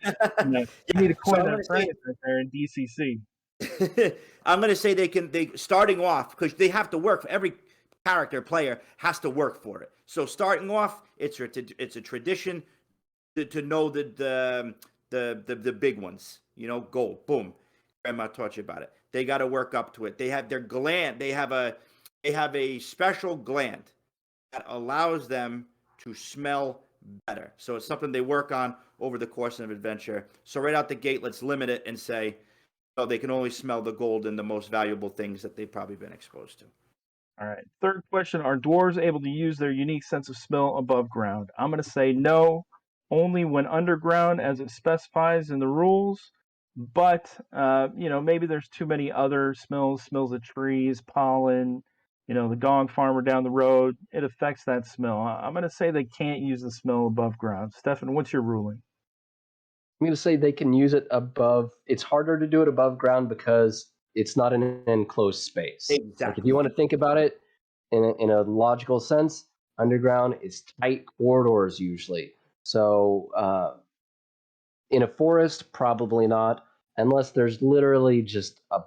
need to So coin I'm that gonna phrase say, right there in DCC. I'm going to say they starting off because they have to work. Every player has to work for it. So starting off, it's a tradition to know the big ones. Gold, boom. Grandma taught you about it. They got to work up to it. They have their gland. They have a special gland that allows them to smell better. So it's something they work on over the course of an adventure. So right out the gate, let's limit it and say, well, they can only smell the gold and the most valuable things that they've probably been exposed to. All right. Third question. Are dwarves able to use their unique sense of smell above ground? I'm going to say no, only when underground as it specifies in the rules. But, maybe there's too many other smells of trees, pollen, the gong farmer down the road. It affects that smell. I'm going to say they can't use the smell above ground. Stefan, what's your ruling? I'm going to say they can use it above. It's harder to do it above ground because it's not in an enclosed space. Exactly. Like if you want to think about it in a logical sense, underground is tight corridors usually. So in a forest, probably not, unless there's literally just a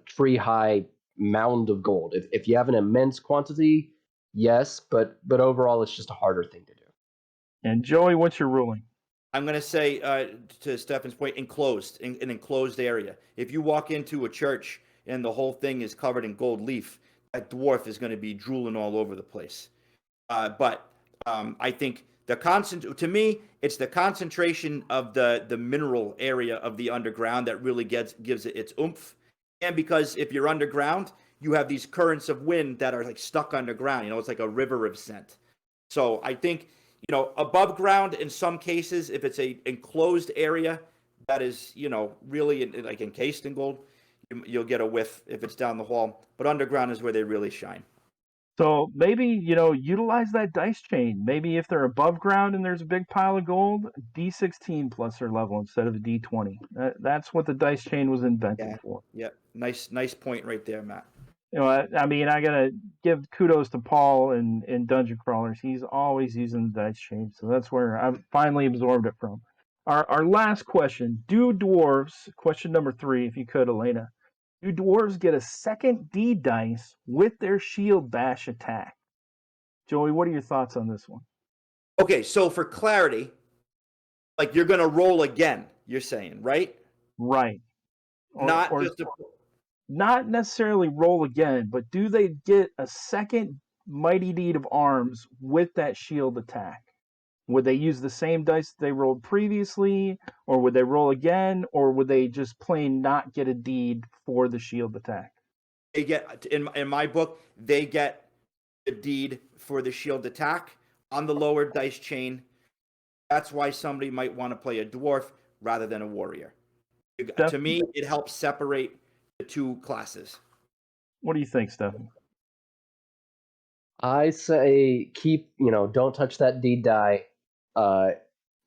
tree high mound of gold. If you have an immense quantity, yes, but overall, it's just a harder thing to do. And Joey, what's your ruling? I'm going to say, to Stefan's point, enclosed, in an enclosed area. If you walk into a church and the whole thing is covered in gold leaf, that dwarf is going to be drooling all over the place. But I think to me, it's the concentration of the mineral area of the underground that really gives it its oomph. And because if you're underground, you have these currents of wind that are like stuck underground. It's like a river of scent. So I think, above ground in some cases, if it's a enclosed area that is, really like encased in gold, you'll get a whiff if it's down the hall. But underground is where they really shine. So maybe, utilize that dice chain. Maybe if they're above ground and there's a big pile of gold, D16 plus their level instead of a D20. That's what the dice chain was invented for. Yeah. Nice point right there, Matt. I gotta give kudos to Paul in Dungeon Crawlers. He's always using the dice chain, so that's where I've finally absorbed it from. Our last question: do dwarves? Question number 3, if you could, Elena. Do dwarves get a second D dice with their shield bash attack? Joey, what are your thoughts on this one? Okay, so for clarity, like you're going to roll again, you're saying, right? Right. Just not necessarily roll again, but do they get a second Mighty Deed of Arms with that shield attack? Would they use the same dice that they rolled previously, or would they roll again, or would they just plain not get a deed for the shield attack? They get in my book, they get the deed for the shield attack on the lower dice chain. That's why somebody might want to play a dwarf rather than a warrior. To me, it helps separate the two classes. What do you think, Stefan? I say keep, don't touch that deed die.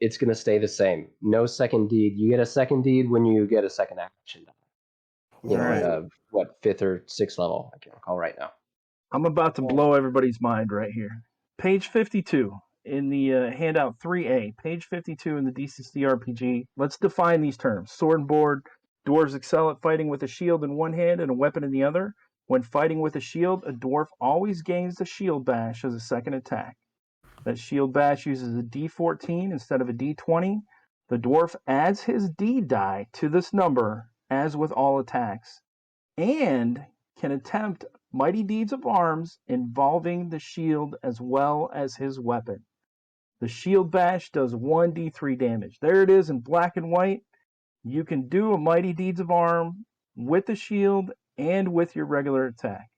It's going to stay the same. No second deed. You get a second deed when you get a second action die. At what, 5th or 6th level? I can't recall right now. I'm about to blow everybody's mind right here. Page 52 in the handout 3A, page 52 in the DCC RPG. Let's define these terms. Sword and board. Dwarves excel at fighting with a shield in one hand and a weapon in the other. When fighting with a shield, a dwarf always gains the shield bash as a second attack. That shield bash uses a d14 instead of a d20. The dwarf adds his d die to this number, as with all attacks, and can attempt mighty deeds of arms involving the shield as well as his weapon. The shield bash does 1d3 damage. There it is in black and white. You can do a mighty deeds of arm with the shield and with your regular attack.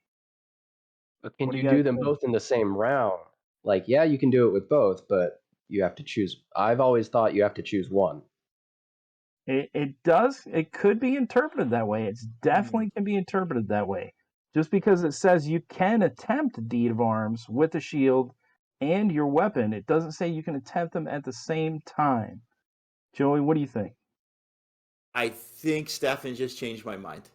But can you do them both in the same round? Like, yeah, you can do it with both, but you have to choose. I've always thought you have to choose one. It does. It could be interpreted that way. It definitely can be interpreted that way. Just because it says you can attempt a deed of arms with the shield and your weapon, it doesn't say you can attempt them at the same time. Joey, what do you think? I think Stefan just changed my mind.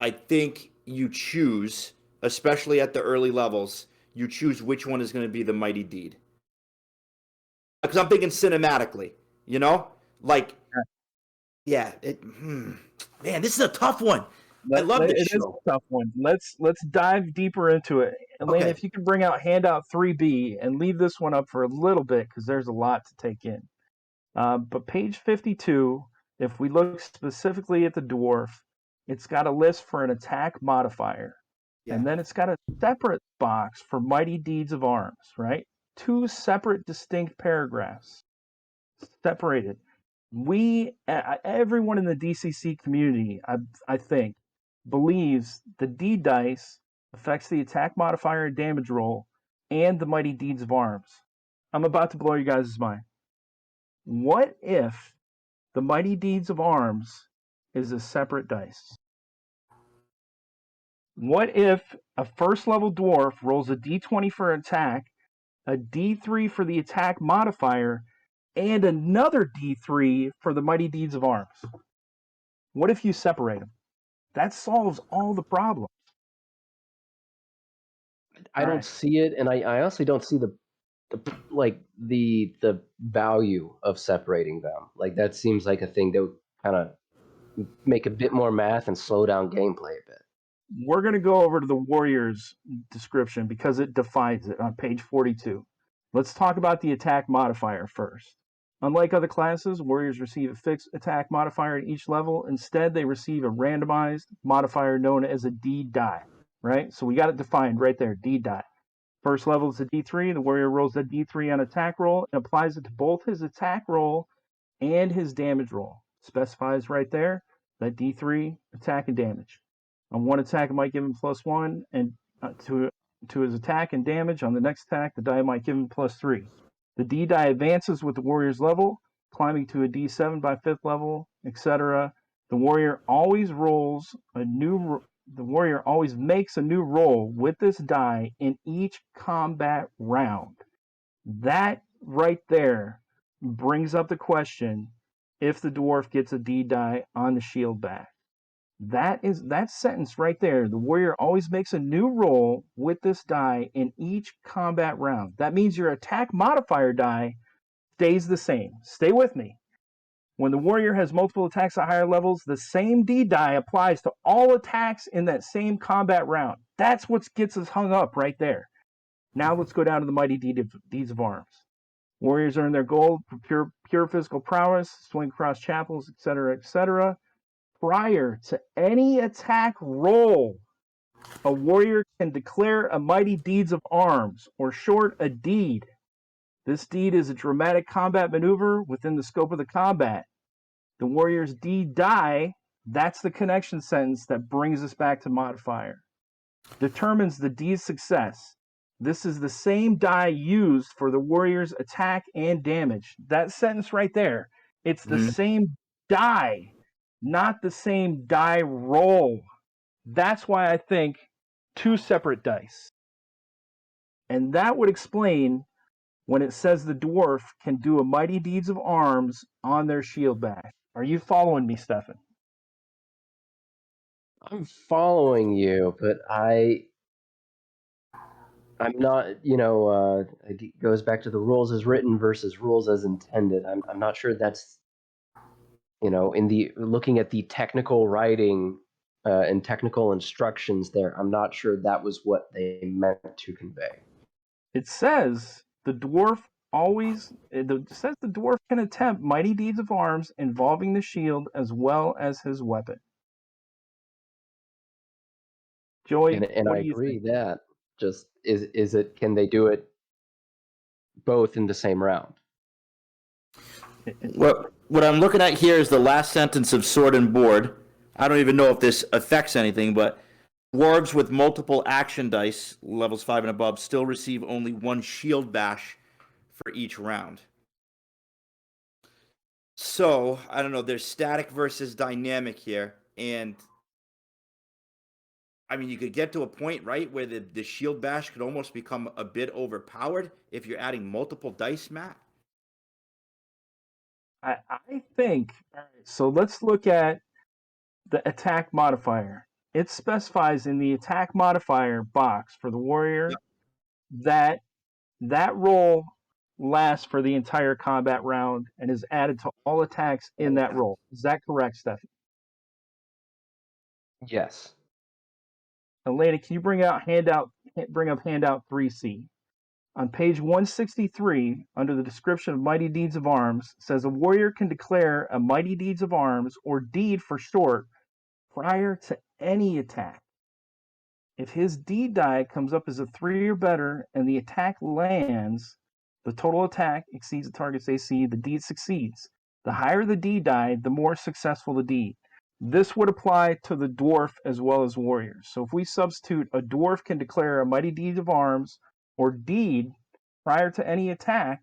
I think you choose, especially at the early levels, you choose which one is going to be the mighty deed. Because I'm thinking cinematically, like, yeah. Man, this is a tough one. I love this show. It is a tough one. Let's dive deeper into it. Elena, if you can bring out handout 3B and leave this one up for a little bit because there's a lot to take in. But page 52, if we look specifically at the dwarf, it's got a list for an attack modifier. Yeah. And then it's got a separate box for mighty deeds of arms, right? 2 separate distinct paragraphs, separated. Everyone in the DCC community, I think, believes the D dice affects the attack modifier and damage roll and the mighty deeds of arms. I'm about to blow you guys' mind. What if the mighty deeds of arms is a separate dice? What if a first level dwarf rolls a d20 for attack, a d3 for the attack modifier, and another d3 for the mighty deeds of arms? What if you separate them? That solves all the problems. I don't see it, and I honestly don't see the value of separating them. Like, that seems like a thing that would kind of make a bit more math and slow down gameplay a bit. We're going to go over to the Warriors description because it defines it on page 42. Let's talk about the attack modifier first. Unlike other classes, Warriors receive a fixed attack modifier at each level. Instead, they receive a randomized modifier known as a D die, right? So we got it defined right there, D die. First level is a D3. The warrior rolls a D3 on attack roll and applies it to both his attack roll and his damage roll. Specifies right there that D3 attack and damage. On one attack, it might give him +1, and to his attack and damage. On the next attack, the die might give him +3. The D die advances with the warrior's level, climbing to a D7 by 5th level, etc. The warrior always makes a new roll with this die in each combat round. That right there brings up the question if the dwarf gets a D die on the shield back. That sentence right there. The warrior always makes a new roll with this die in each combat round. That means your attack modifier die stays the same. Stay with me. When the warrior has multiple attacks at higher levels, the same D die applies to all attacks in that same combat round. That's what gets us hung up right there. Now let's go down to the mighty deeds of arms. Warriors earn their gold for pure physical prowess, swing across chapels, etc., etc. Prior to any attack roll, a warrior can declare a mighty deeds of arms, or short, a deed. This deed is a dramatic combat maneuver within the scope of the combat. The warrior's deed die, that's the connection sentence that brings us back to modifier. Determines the deed's success. This is the same die used for the warrior's attack and damage. That sentence right there, it's the same die, not the same die roll. That's why I think 2 separate dice. And that would explain when it says the dwarf can do a mighty deeds of arms on their shield bash. Are you following me, Stefan? I'm following you, but I'm not, it goes back to the rules as written versus rules as intended. I'm not sure that's, in the looking at the technical writing and technical instructions there, I'm not sure that was what they meant to convey. It says the dwarf can attempt mighty deeds of arms involving the shield as well as his weapon. Joey, And what I do you agree think? that just can they do it both in the same round? What I'm looking at here is the last sentence of Sword and Board. I don't even know if this affects anything, but dwarves with multiple action dice, levels 5 and above, still receive only one shield bash for each round. So, I don't know, there's static versus dynamic here, and I mean, you could get to a point, right, where the shield bash could almost become a bit overpowered if you're adding multiple dice, Matt. I think, all right, so let's look at the attack modifier. It specifies in the attack modifier box for the warrior that roll lasts for the entire combat round and is added to all attacks in that roll. Is that correct, Stefan? Yes. Elena, can you bring up handout 3C? On page 163, under the description of Mighty Deeds of Arms, says a warrior can declare a Mighty Deeds of Arms, or deed for short, prior to any attack. If his deed die comes up as a 3 or better and the attack lands, the total attack exceeds the target's AC, the deed succeeds. The higher the deed die, the more successful the deed. This would apply to the dwarf as well as warriors. So if we substitute a dwarf can declare a mighty deed of arms or deed prior to any attack,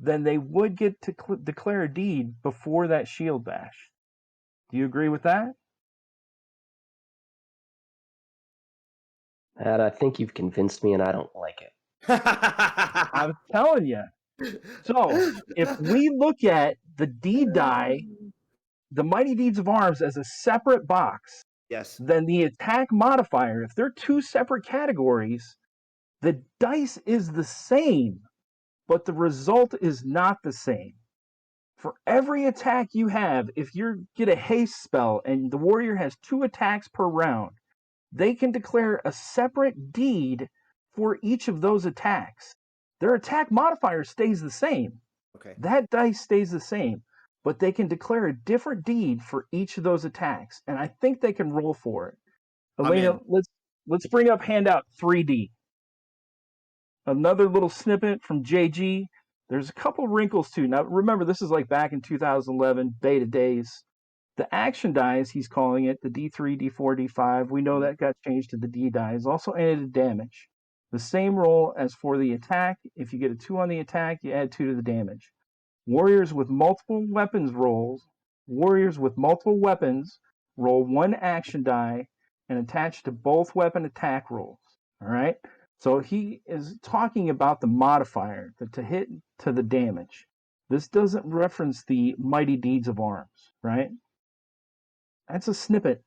then they would get to declare a deed before that shield bash. Do you agree with that? And I think you've convinced me, and I don't like it. I'm telling you. So if we look at the deed die, the Mighty Deeds of Arms as a separate box, Yes. then the attack modifier, if they're two separate categories, the dice is the same, but the result is not the same. For every attack you have, if you get a haste spell and the warrior has 2 attacks per round, they can declare a separate deed for each of those attacks. Their attack modifier stays the same. Okay. That dice stays the same, but they can declare a different deed for each of those attacks, and I think they can roll for it. Elena, let's bring up handout 3D. Another little snippet from JG. There's a couple wrinkles too. Now remember, this is like back in 2011 beta days. The action dice, he's calling it, the D3, D4, D5, we know that got changed to the D die, is also added damage. The same roll as for the attack. If you get a 2 on the attack, you add 2 to the damage. Warriors with multiple weapons roll 1 action die and attach to both weapon attack rolls. All right? So he is talking about the modifier, to hit to the damage. This doesn't reference the Mighty Deeds of Arms, right? That's a snippet.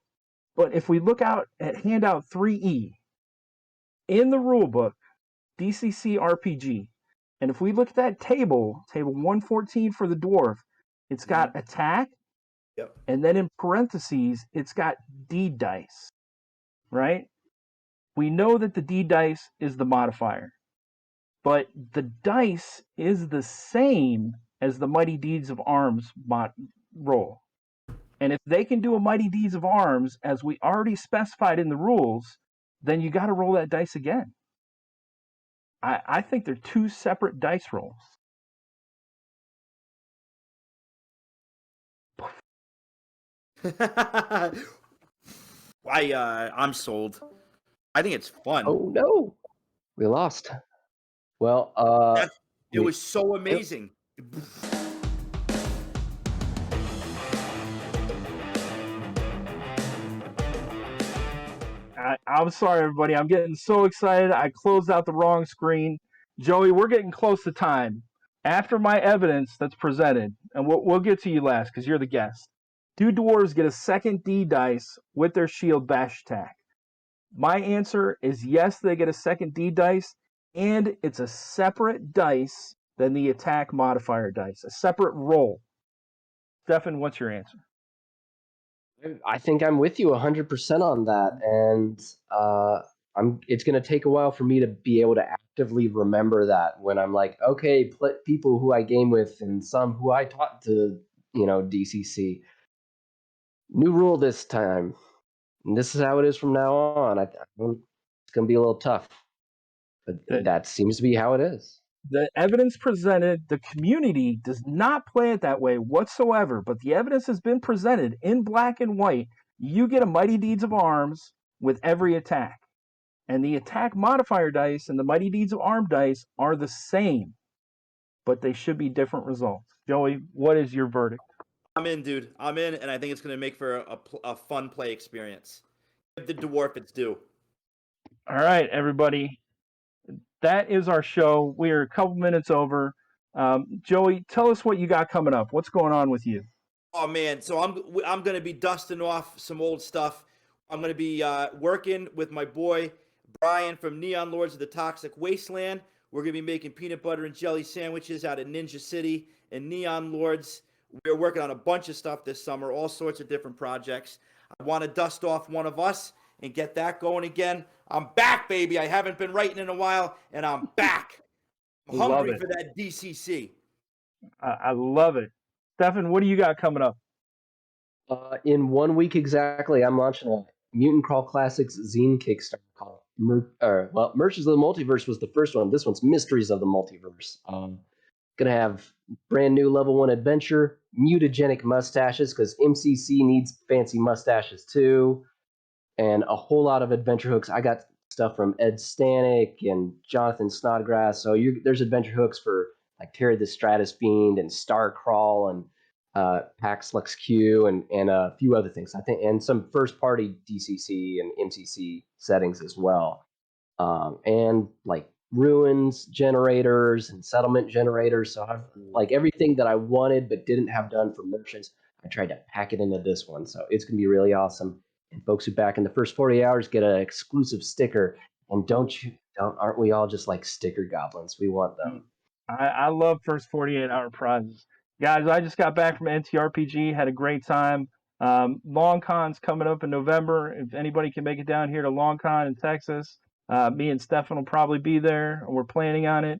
But if we look out at handout 3E, in the rulebook, DCC RPG, and if we look at that table 114 for the dwarf, it's got attack, and then in parentheses, it's got D dice, right? We know that the D dice is the modifier, but the dice is the same as the Mighty Deeds of Arms roll. And if they can do a Mighty Deeds of Arms, as we already specified in the rules, then you got to roll that dice again. I think they're 2 separate dice rolls. I'm sold. I think it's fun. Oh no, we lost. Well, it was so amazing. I'm sorry, everybody. I'm getting so excited. I closed out the wrong screen. Joey, we're getting close to time. After my evidence that's presented, and we'll get to you last because you're the guest. Do dwarves get a second D dice with their shield bash attack? My answer is yes, they get a second D dice, and it's a separate dice than the attack modifier dice, a separate roll. Stefan, what's your answer? I think I'm with you 100% on that, and it's going to take a while for me to be able to actively remember that when I'm like, okay, people who I game with and some who I taught to, DCC. New rule this time. And this is how it is from now on. It's going to be a little tough, but that seems to be how it is. The evidence presented, the community does not play it that way whatsoever, but the evidence has been presented in black and white. You get a Mighty Deeds of Arms with every attack. And the attack modifier dice and the Mighty Deeds of Arm dice are the same, but they should be different results. Joey, what is your verdict? I'm in, dude. I'm in, and I think it's going to make for a fun play experience. Give the dwarf its due. All right, everybody. That is our show. We are a couple minutes over. Joey, tell us what you got coming up. What's going on with you? Oh man, so I'm going to be dusting off some old stuff. I'm going to be working with my boy Brian from Neon Lords of the Toxic Wasteland. We're going to be making peanut butter and jelly sandwiches out of Ninja City and Neon Lords. We're working on a bunch of stuff this summer, all sorts of different projects. I want to dust off one of us and get that going again. I'm back, baby. I haven't been writing in a while, and I'm back. I'm hungry for that DCC. I love it. Stefan, what do you got coming up? In 1 week exactly, I'm launching a Mutant Crawl Classics zine Kickstarter called Merchants of the Multiverse was the first one. This one's Mysteries of the Multiverse. Gonna have brand new level 1 adventure, mutagenic mustaches, because MCC needs fancy mustaches too, and a whole lot of adventure hooks. I got stuff from Ed Stanek and Jonathan Snodgrass, so there's adventure hooks for like Terry the Stratus Fiend and Starcrawl and Pax Lux Q and a few other things. I think, and some first party DCC and MCC settings as well, and like ruins generators and settlement generators. So I've like everything that I wanted but didn't have done for merchants. I tried to pack it into this one, so it's gonna be really awesome. And folks who back in the first 40 hours get an exclusive sticker. And aren't we all just like sticker goblins? We want them. I love first 48-hour prizes. Guys, I just got back from NTRPG, had a great time. Long Con's coming up in November. If anybody can make it down here to Long Con in Texas, me and Stefan will probably be there. We're planning on it.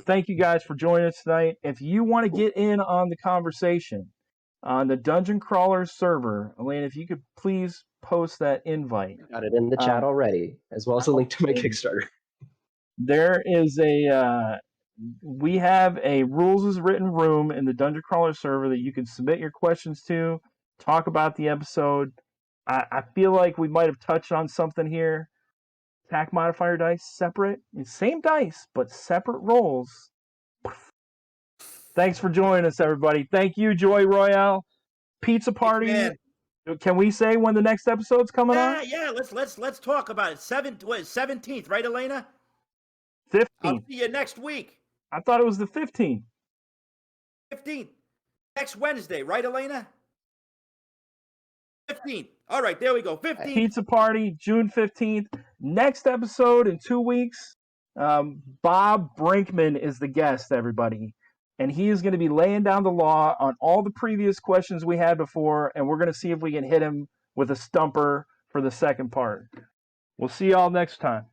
Thank you guys for joining us tonight. If you want to get in on the conversation on the Dungeon Crawlers server, Elaine, if you could please post that invite. Got it in the chat already, as well as a link to my Kickstarter. There is we have a rules is written room in the Dungeon Crawler server that you can submit your questions to, talk about the episode. I feel like we might have touched on something here. Attack modifier dice separate, same dice but separate rolls. Thanks for joining us, everybody. Thank you, Joy Royale. Pizza Party. Hey, can we say when the next episode's coming on? Yeah. Let's talk about it. 17th, right, Elena? 15th. I'll see you next week. I thought it was the 15th. 15th. Next Wednesday, right, Elena? 15th. All right, there we go. 15th. Pizza Party, June 15th. Next episode in 2 weeks, Bob Brinkman is the guest, everybody. And he is going to be laying down the law on all the previous questions we had before, and we're going to see if we can hit him with a stumper for the second part. We'll see y'all next time.